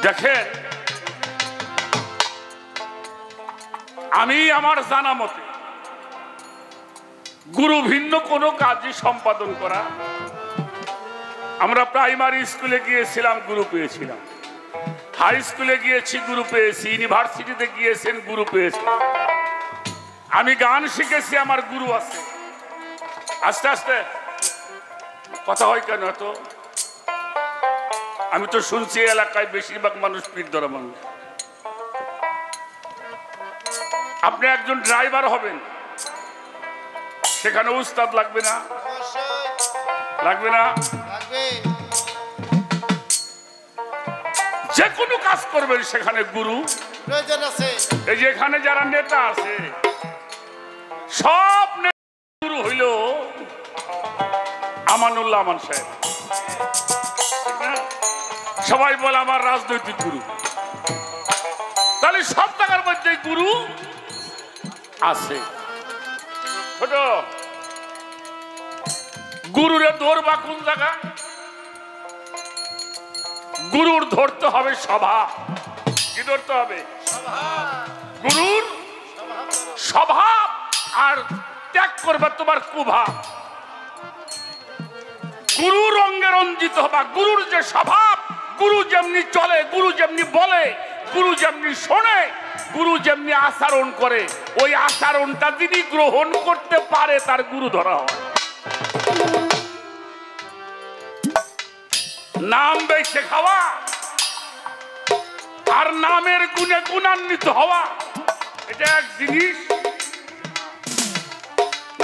Speaker 3: দেখেন আমি আমার জানা মতে গুরু ভিন্ন কোনো কাজই সম্পাদন করা, আমরা প্রাইমারি স্কুলে গিয়েছিলাম গুরু পেয়েছিলাম, হাই স্কুলে গিয়েছি গুরু পেয়েছি, ইউনিভার্সিটিতে গিয়েছেন গুরু পেয়েছি, আমি গান শিখেছি আমার গুরু আছে। আস্তে আস্তে কথা হয় কেন এত? আমি তো শুনছি এলাকায় বেশিরভাগ মানুষ পীর ধরা মানুষ। আপনি একজন ড্রাইভার হবেন, সেখানে উস্তাদ লাগবে না? লাগবে না? যে কোনো কাজ করবেন সেখানে গুরু
Speaker 5: প্রয়োজন আছে।
Speaker 3: এই যে এখানে যারা নেতা আছে সব গুরু হইল আমানুল্লাহ আমান সাহেব, ঠিক না? সবাই বলে আমার রাজনৈতিক গুরু, তাহলে সব জায়গার মধ্যে গুরু আছে। ছোট গুরুরে ধরবা কোন জায়গা? গুরুর ধরতে হবে স্বভাব। কি ধরতে হবে? গুরুর স্বভাব, আর ত্যাগ করবে তোমার কুভাব। গুরু রঙে রঞ্জিত হবা, গুরুর যে স্বভাব, গুরু যেমনি চলে, গুরু যেমনি বলে, গুরু যেমনি শোনে, গুরু যেমনি আচরণ করে, ওই আচরণটা যিনি গ্রহণ করতে পারে তার গুরু ধরা হয়। নাম বেশে খাওয়া আর নামের গুণে গুণান্বিত হওয়া এটা এক জিনিস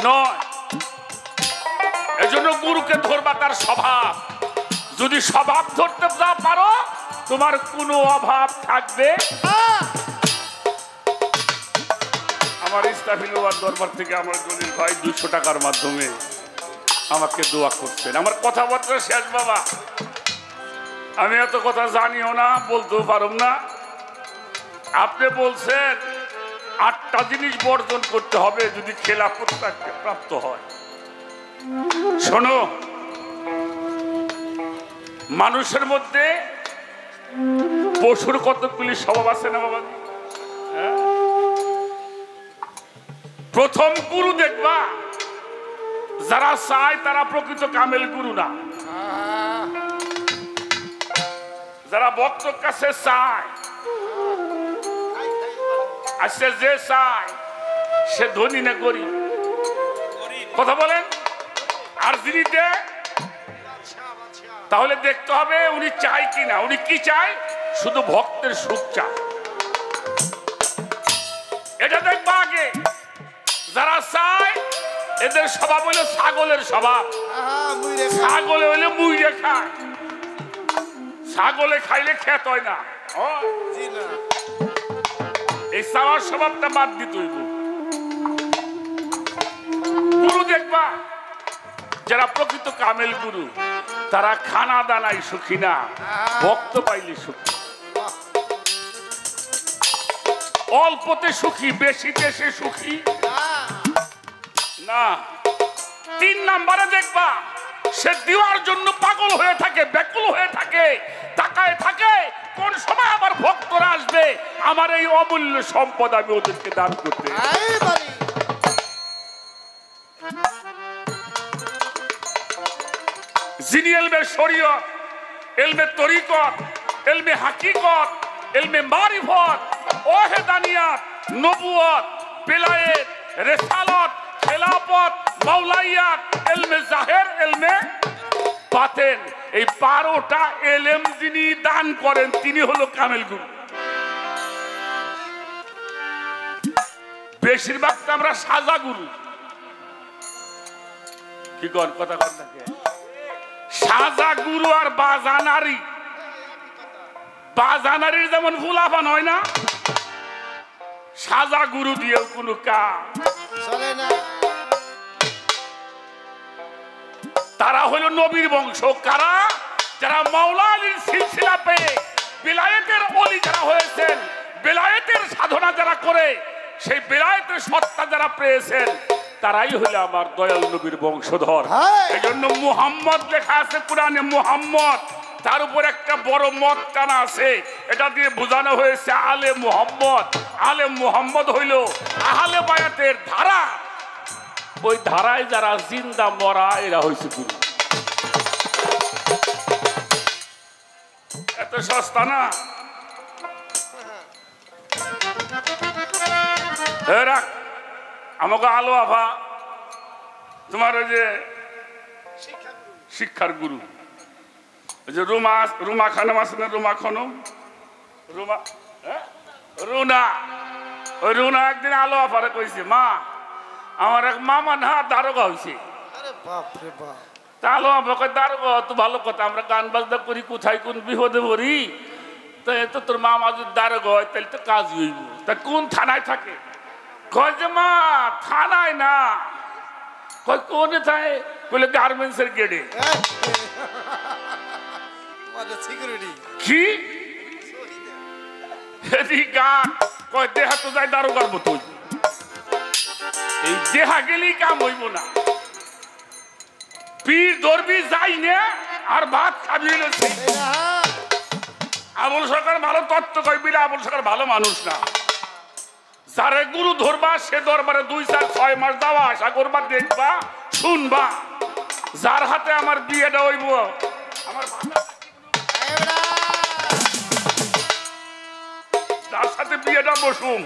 Speaker 3: নয়। এজন্য গুরুকে ধরবা তার স্বভাব। যদি স্বভাব ধরতে না পারো তোমার কোনো অভাব থাকবে। আমার ইস্তাফিলুয়ার দরবার থেকে আমার জলিল ভাই 200 টাকার মাধ্যমে আমাকে দোয়া করছেন। আমার কথাবার্তা শেষ বাবা, আমি এত কথা জানিও না, বলতেও পারব না। আপনি বলছেন 8টা জিনিস বর্জন করতে হবে যদি খেলাফত প্রাপ্ত হয়। শোনো, মানুষের মধ্যে পশুর কতগুলি স্বভাব আছে না বাবা? প্রথম গুরু দেখবা যারা চায় তারা প্রকৃত কামেল গুরু না। যারা ভক্তর কাছে চায়, আচ্ছা যে চায় সে ধনী না গরিব? কথা বলেন। আর যিনি দেয় তাহলে দেখতে হবে উনি চায় কিনা। উনি কি চায়? শুধু ভক্তের সুখ চায়। এটা দেখবা আগে। যারা চায় এদের স্বভাব হইলো ছাগলের স্বভাব। ছাগলে হইলে মুইরে খায়। ছাগলে খাইলে খেত হয় না। এই চাওয়ার স্বভাবটা বাদ দিতে হইব। গুরু দেখবা যারা প্রকৃত কামেল গুরু, তারা খানা দানাই সুখী না, ভক্ত পাইলে সুখী। অল্পতে সুখী, বেশিতে সে সুখী না। 3 নম্বরে দেখবা সে দেওয়ার জন্য পাগল হয়ে থাকে, ব্যাকুল হয়ে থাকে, তাকায় থাকে কোন সময় আমার ভক্তরা আসবে, আমার এই অমূল্য সম্পদ আমি ওদেরকে দান করতে। যিনি এলমে শরীয়ত, এলমে তরিকত, এলমে হাকিকত, এলমে মারিফত, ওহেদানিয়াত, নবুয়ত, বেলায়েত, রিসালাত, খেলাফত, মাওলাইয়াত, এলমে জাহের, এলমে বাতেন, এই 12টা এলেম যিনি দান করেন তিনি হলো কামেল গুরু। বেশিরভাগ আমরা সাজা গুরু। কি কর কথা কর থাকে সাজা গুরু আর বাজানারি। বাজানারির যেমন ফুলাফান হয় না, সাজা গুরু দিয়েও কোনো কাজ চলে না। তারা হলো নবীর বংশ। কারা? যারা মাওলা আলীর সিলসিলা পেয়ে বেলায়েতের ওলি যারা হয়েছেন, বেলায়েতের সাধনা যারা করে, সেই বেলায়েতের সত্তা যারা পেয়েছেন, তারাই হলো আমার দয়াল নবীর বংশধর। এই জন্য মুহাম্মদ লেখা আছে কোরআনে, মুহাম্মদ। তার উপর একটা বড় মত টানা আছে, এটা দিয়ে বোঝানো হয়েছে আলে মুহাম্মদ। আলে মুহাম্মদ হইল আহলে বায়াতের ধারা। ওই ধারায় যারা জিন্দা মরা, এরা হয়েছে গুরু। এত সস্তা না। আমাকে আলো আভা তোমার ওই যে শিক্ষার গুরু, ওই যে রুমা খানম আছে না, রুমা খানম, রুনা, ওই রুনা একদিন আলো আফারে কইছে, মা আমার এক মামা না দারোগা হয়েছে। তা আলো আফা কয় দারোগা তো ভালো কথা, আমরা গান বাজনা করি, কোথায় কোন বিপদে পড়ি, তো তোর মামা যদি দারোগা হয় তাহলে তো কাজ হইব। তা কোন থানায় থাকে? কয় যে মা থানায় না। কয় কোনে থাকে? বলে গার্মেন্টসের গেটে। কি গান? কয় দেহা তো যায় দারোগার মতো। এই দেহা গেলেই কাম হইব না। পীর ধরবি যাই না আর ভাত খাবি। আবুল সরকার ভালো তত্ত্ব কয় বিলে আবুল সরকার ভালো মানুষ না। যারে গুরু ধরবা সে দরবারে 2-4-6 মাস যাওয়া আশা করবা, দেখবা, শুনবা। যার হাতে আমার বিয়েটা হইব, আমার যার সাথে বিয়েটা বসুম,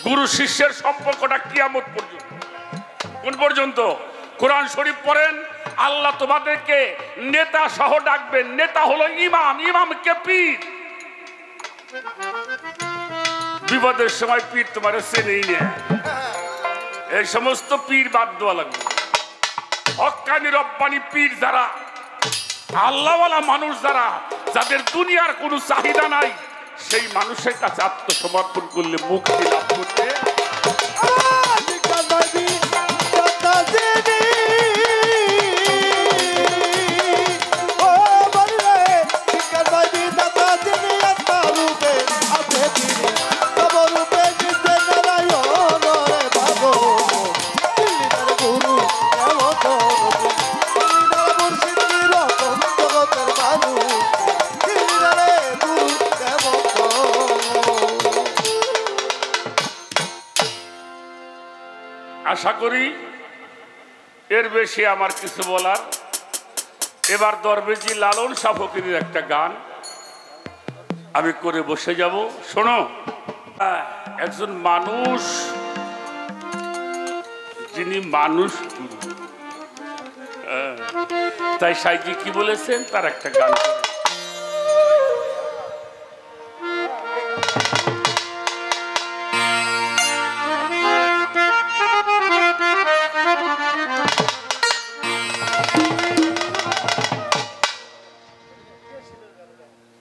Speaker 3: গুরু শিষ্যের সম্পর্কটা কিয়ামত পর্যন্ত। কোন পর্যন্ত? কোরআন শরীফ পড়েন, আল্লাহ তোমাদেরকে নেতা সহ ডাকবেন। নেতা হলো ইমাম, ইমামকে পীর। বিপদের সময় পীর তোমার চেনেই না। এই সমস্ত পীর বাদ দেওয়া লাগবে। হক্কানি রব্বানি পীর যারা, আল্লাহওয়ালা মানুষ যারা, যাদের দুনিয়ার কোনো চাহিদা নাই, সেই মানুষের কাছে আত্মসমর্পণ করলে মুক্তি লাভ করতে। আশা করি এর বেশি আমার কিছু বলার। এবার দরবেজি লালন শাহ ফকিরের একটা গান আমি করে বসে যাব। শোনো, একজন মানুষ, যিনি মানুষ তাই সাইজি কি বলেছেন তার একটা গান করে।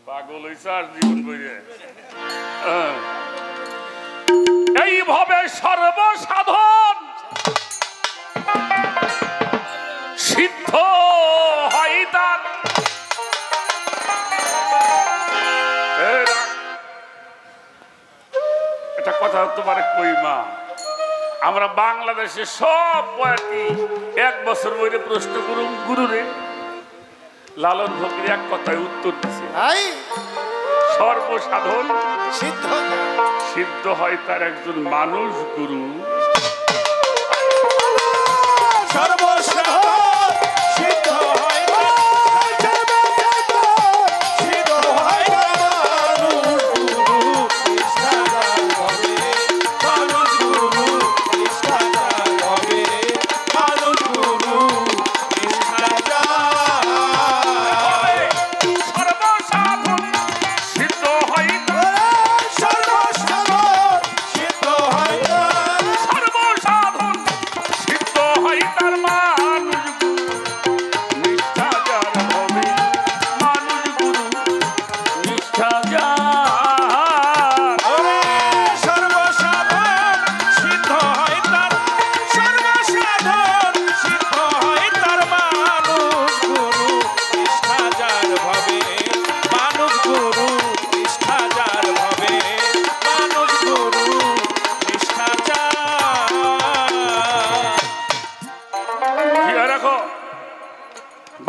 Speaker 3: পাগল হইছে আর জীবন বইরে এইভাবে সর্বসাধন সিদ্ধ হয় তার। এটা কথা তোমার কই মা, আমরা বাংলাদেশে সব বয়াতি এক বছর বইরে প্রশ্ন করুন গুরুরে, লালন ফকির এক কথায় উত্তর দিছে, সর্বসাধন সিদ্ধ হয় তার একজন মানুষ গুরু।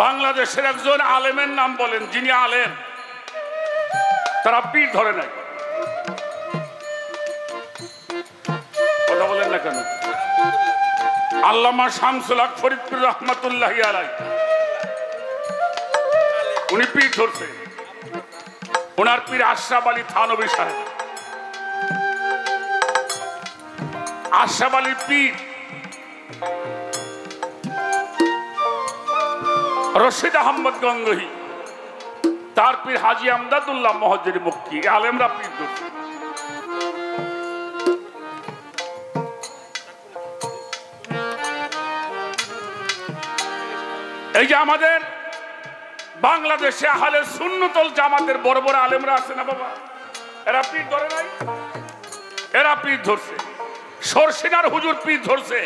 Speaker 3: বাংলাদেশের একজন আলেমের নাম বলেন, যিনি আলেম, তারা পীর ধরে নাই। কথা বলেন না কেন? আল্লামা শামসুল হক ফরিদপুর রহমাতুল্লাহি আলাইহি, উনি পীর ধরছে। ওনার পীর আশরাফ আলী থানভী সাহেব। আশরাফ আলীর পীর রশিদ আহমদ গঙ্গোহী, তার পীর হাজী আমদাদুল্লাহ মহজ্জেরি মক্কি, আলেমরা পীর ধরছে। এই যে আমাদের বাংলাদেশে আহলে সুন্নতুল জামাতের বড় বড় আলেমরা আছে না বাবা, এরা পীর ধরে নাই? এরা পীর ধরছে। সরসিনার হুজুর পীর ধরছে,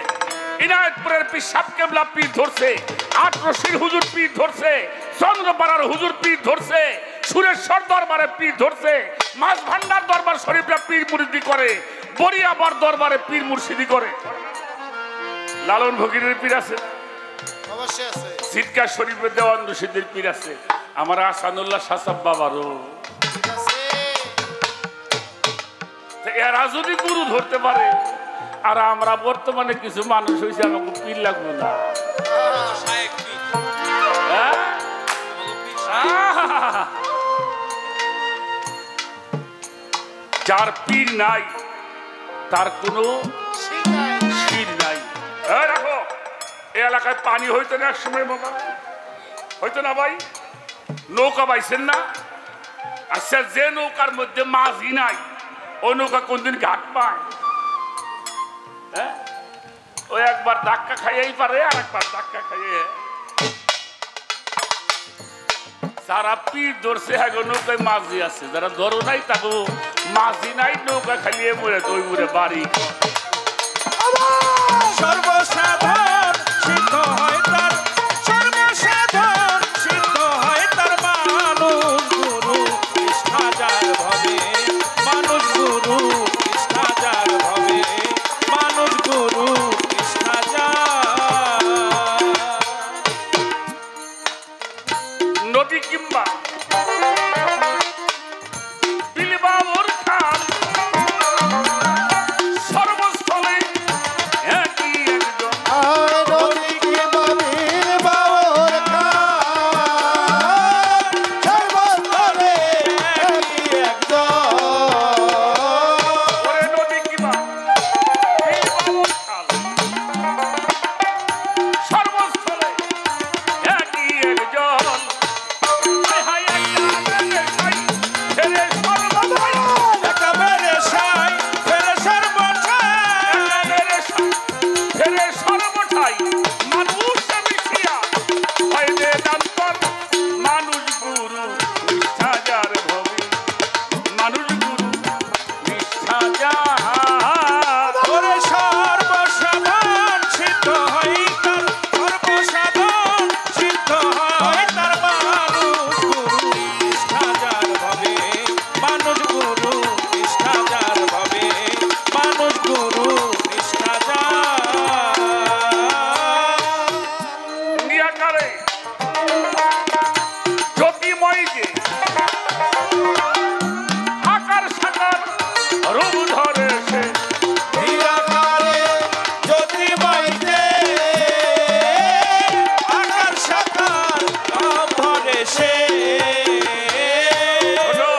Speaker 3: ইনায়েতপুরের পীর সাহেব কেবলা পীর ধরছে, আটরশির হুজুর পীর ধরছে, চন্দ্রপাড়ার হুজুর পীর ধরছে, সুরেশ্বর দরবারে পীর ধরছে, মাছ ভান্ডার দরবার শরীফরা পীর মুরিদি করে, বরিয়াবার দরবারে পীর মুর্শিদি করে। লালন ফকিরের পীর আছে,
Speaker 5: অবশ্যই আছে।
Speaker 3: সিটকা শরীফের দেওয়ান রশিদের পীর আছে, আমার আসানুল্লাহ সাসাব বাবারও। এরা যদি গুরু ধরতে পারে, আর আমরা বর্তমানে কিছু মানুষ হয়েছে, আমাকে পীর লাগবে না। যার পীর নাই তার কোনো শির নাই। রাখো, এই এলাকায় পানি হইতো না এক সময় বাবা, হইতো না ভাই? নৌকা পাইছেন না? আচ্ছা, যে নৌকার মধ্যে মাছই নাই, ওই নৌকা কোনদিন ঘাট পায়? হ্যাঁ, ওই একবার ধাক্কা খাইয়েই পারে, আর একবার ধাক্কা খাইয়ে। যারা পীর ধরছে হ্যাঁ নৌকায় মাঝি আছে, যারা ধরো নাই তাকে মাঝি নাই, নৌকা খালিয়ে মরে তো ওই মরে বাড়ি।
Speaker 4: সর্বসাধন সিদ্ধ হয় তার, সর্বসাধন সিদ্ধ হয় তার মানুষ গুরু নিষ্ঠাজার ভবে, মানুষ গুরু নিষ্ঠাজার ভবে, মানুষ গুরু নিষ্ঠাজার।
Speaker 3: নদী কিংবা বিলবাবুর খান, সর্বস্থলে একই এরে সর্বঠাই মানুষ মিশিয়া হয় বেদান্তর মানুষ গুরু নিষ্ঠা যার ভবে মানুষ গুরু নিষ্ঠা যার
Speaker 4: ওরে সর্বসাধন সিদ্ধ হয় তার সর্বসাধন সিদ্ধ হয় তার মানুষ গুরু নিষ্ঠা যার ভবে মানুষ গুরু নিষ্ঠা যার ভবে মানুষ গুরু নিষ্ঠা যার
Speaker 3: নিরাকারে জ্যোতিময় যে আকার সাকার রূপ ধরে সে
Speaker 4: নিরাকারে জ্যোতিময় যে আকার সাকার রূপ ধরে সে
Speaker 3: ওঠো।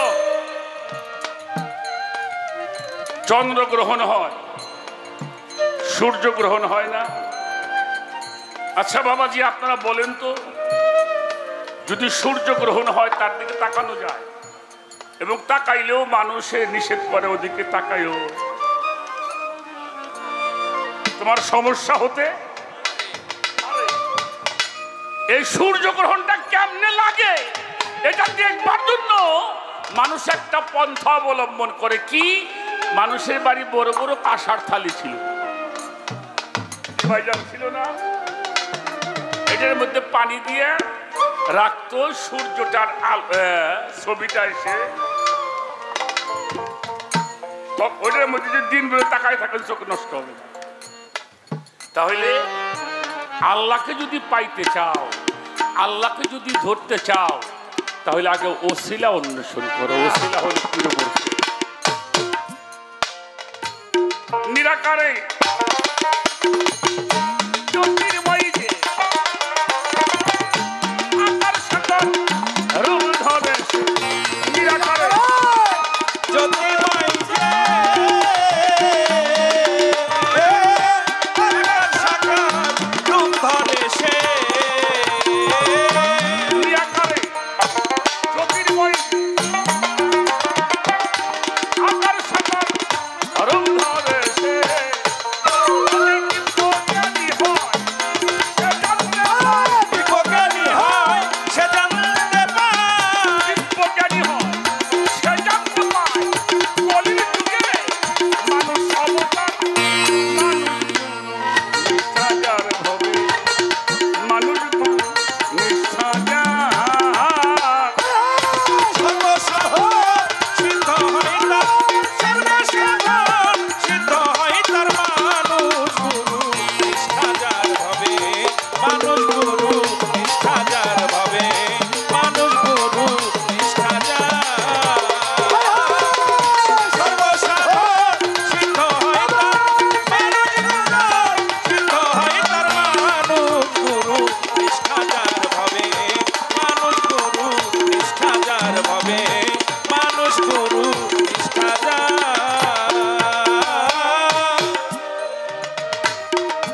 Speaker 3: চন্দ্রগ্রহণ হয়, সূর্য গ্রহণ হয় না। আচ্ছা বাবাজি আপনারা বলেন তো, যদি সূর্য গ্রহণ হয় তার দিকে তাকানো যায়, এবং তাকাইলেও মানুষে নিষেধ করে ওদিকে তাকাইও, তোমার সমস্যা হতে পারে। এই সূর্য গ্রহণটা কেমনে লাগে এটা দেখবার জন্য মানুষ একটা পন্থা অবলম্বন করে। কি? মানুষের বাড়ি বড় বড় কাঁসার থালি ছিল, ভাইজান ছিল না? এটার মধ্যে পানি দিয়ে রাখতো, সূর্যটার ছবিটা এসে ওইটার মধ্যে যে দিন বেলা তাকায় থাকলে চোখ নষ্ট হবে না। তাহলে আল্লাহকে যদি পাইতে চাও, আল্লাহকে যদি ধরতে চাও, তাহলে আগে ওসিলা অন্বেষণ করো। ওসিলা হলো পীরবর্তী নিরাকারে জ্যোতির্ময়ী যে আকার সাকার রূপ ধরে সে নিরাকারে
Speaker 4: জ্যোতির্ময় যে আকার সাকার রূপ ধরে সে
Speaker 3: নিরাকারে জ্যোতির্ময়ী আকার সাকার রূপ ধরে সে
Speaker 4: বিজ্ঞানী হয় সে জানতে পায়
Speaker 3: বিজ্ঞানী হয় সে জানতে পায় কলির যুগে মানুষ অবতার মানুষ গুরু নিষ্ঠা যার ভবে মানুষ
Speaker 4: সর্বসাধন সিদ্ধ হয় তার মানুষ গুরু নিষ্ঠা যার ভবে মানুষ গুরু নিষ্ঠা যার ভবে মানুষ গুরু নিষ্ঠা যার সর্বসাধন সিদ্ধ হয় তার সিদ্ধ হয় তার মানুষ গুরু নিষ্ঠা যার ভবে মানুষ গুরু নিষ্ঠা যার ভবে মানুষ গুরু নিষ্ঠা যার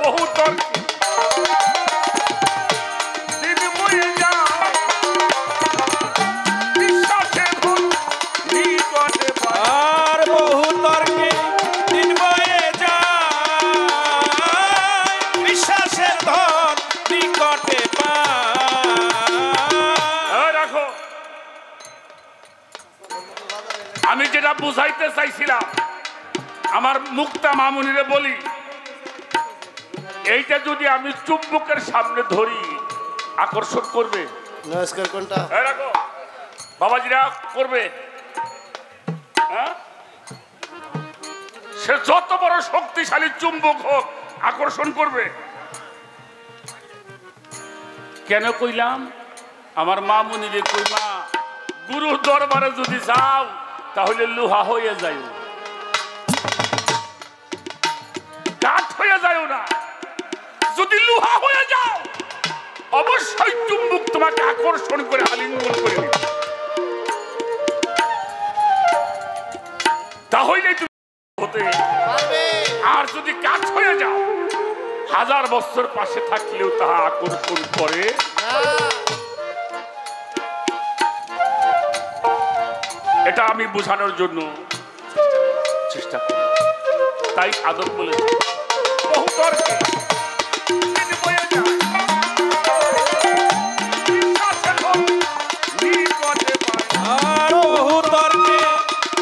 Speaker 3: বহু তর্কে দিন বয়ে যায় বিশ্বাসে ভুল নিকটে পায়
Speaker 4: আর বহু তর্কে দিন বয়ে যায় বিশ্বাসের ধন নিকটে পায়
Speaker 3: রাখো। আমি যেটা বুঝাইতে চাইছিলাম, আমার মুক্তা মামুনিরে বলি, এইটা যদি আমি চুম্বকের সামনে ধরি আকর্ষণ করবে।
Speaker 5: নমস্কার কোনটা
Speaker 3: রাখো বাবাজিরা করবে। হ্যাঁ? সে যত বড় শক্তিশালী চুম্বক হোক আকর্ষণ করবে। কেন কইলাম? আমার মামুনিরে কইমা গুরুর দরবারে যদি যাও তাহলে লোহা হয়ে যায়, কাঠ হয়ে যায় না। যদি লোহা হয়ে যাও অবশ্যই চুম্বক তোমাকে আকর্ষণ করে আলিঙ্গন করে নেবে, তাহলে তুমি হতে। আর যদি কাঠ হয়ে যাও হাজার বছর পাশে থাকলেও তাহা আকর্ষণ করে। এটা আমি বোঝানোর জন্য চেষ্টা করি। তাই সাধক বলেছে বহু তর্কে দিন বয়ে যায় বিশ্বাসের ধন নিকটে পায়
Speaker 4: আর বহু তর্কে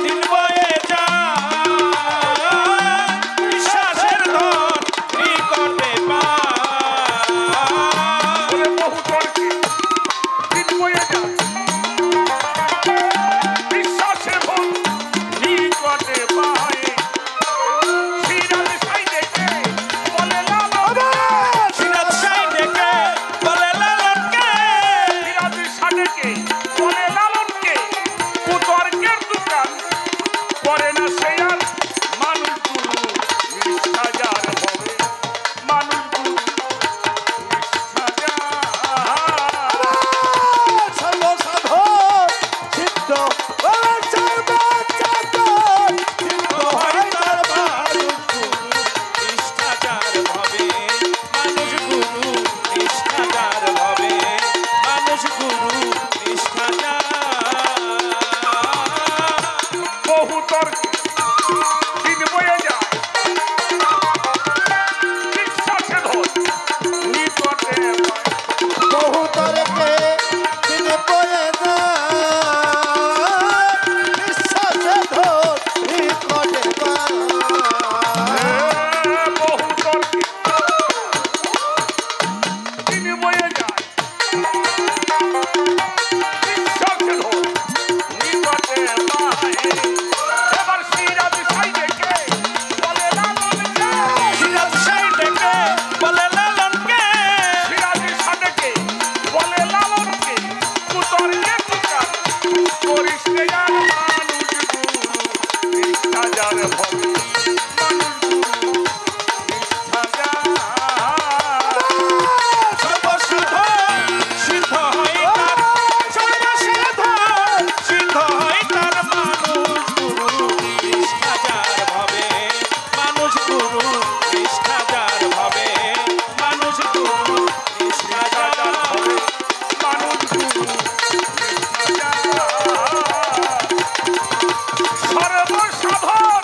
Speaker 4: দিন বয়ে যায় বিশ্বাসের ধন নিকটে পায়
Speaker 3: বলে বহু তর্কে দিন বয়ে যায় বিশ্বাসের ধন নিকটে পায় সিরাজ সাই দেখে বলে লালন
Speaker 4: সিরাজ সাই ডেকে বলে লালনকে
Speaker 3: সিরাজ সাডেকে বলে লালনকে কুতর্কের দোকান করে না সে আর মানুষ গুরু নিষ্ঠা যার হবে মানুষ গুরু নিষ্ঠা যার
Speaker 5: সর্বসাধন সিদ্ধ ওরে সর্বসাধন সিদ্ধ হয় তার মানুষ
Speaker 4: নিষ্ঠাচার ভাবে মানুষ গুরু নিষ্ঠাচার ভাবে মানুষ গুরু নিষ্ঠাচার
Speaker 3: বহু তর্কে দিন বয়ে যায় বিশ্বাসে ধন নিকটে পায়
Speaker 5: বহু তরকে দিন পড়ে যায় বিশ্বাসে ধর নিকটে পায়
Speaker 3: বহু তর্কে দিন বয়ে যায় বিশ্বাসে ধন নিকটে পায় এবার সিরাজ সাই দেখে বলে লালনকে
Speaker 4: সিরাজ সাই ডেকে বলে লালনকে
Speaker 3: সিরাজ সাডেকে বলে লালনকে কুতর্কে দোকান করিস নে আর মানুষ গুরু নিষ্ঠা যার হবে মানুষ গুরু নিষ্ঠা যার
Speaker 4: সর্বসাধন সিদ্ধ হয় তার সর্বসাধন সিদ্ধ হয় তার মানুষ গুরু নিষ্ঠাচার ভাবে মানুষ গুরু নিষ্ঠাচার ভাবে মানুষ গুরু নিষ্ঠাচার ভাবে
Speaker 3: মানুষ গুরু সর্বসাধন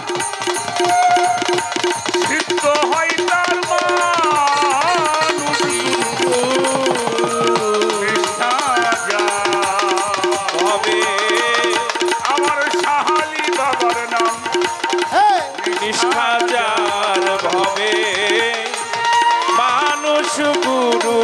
Speaker 3: সিদ্ধ হয় তার মানুষ নিষ্ঠা যার।
Speaker 4: ভাবে
Speaker 3: আমার সাহালি বাবার নাম
Speaker 4: নিষ্ঠাচার ভাবে মানুষ গুরু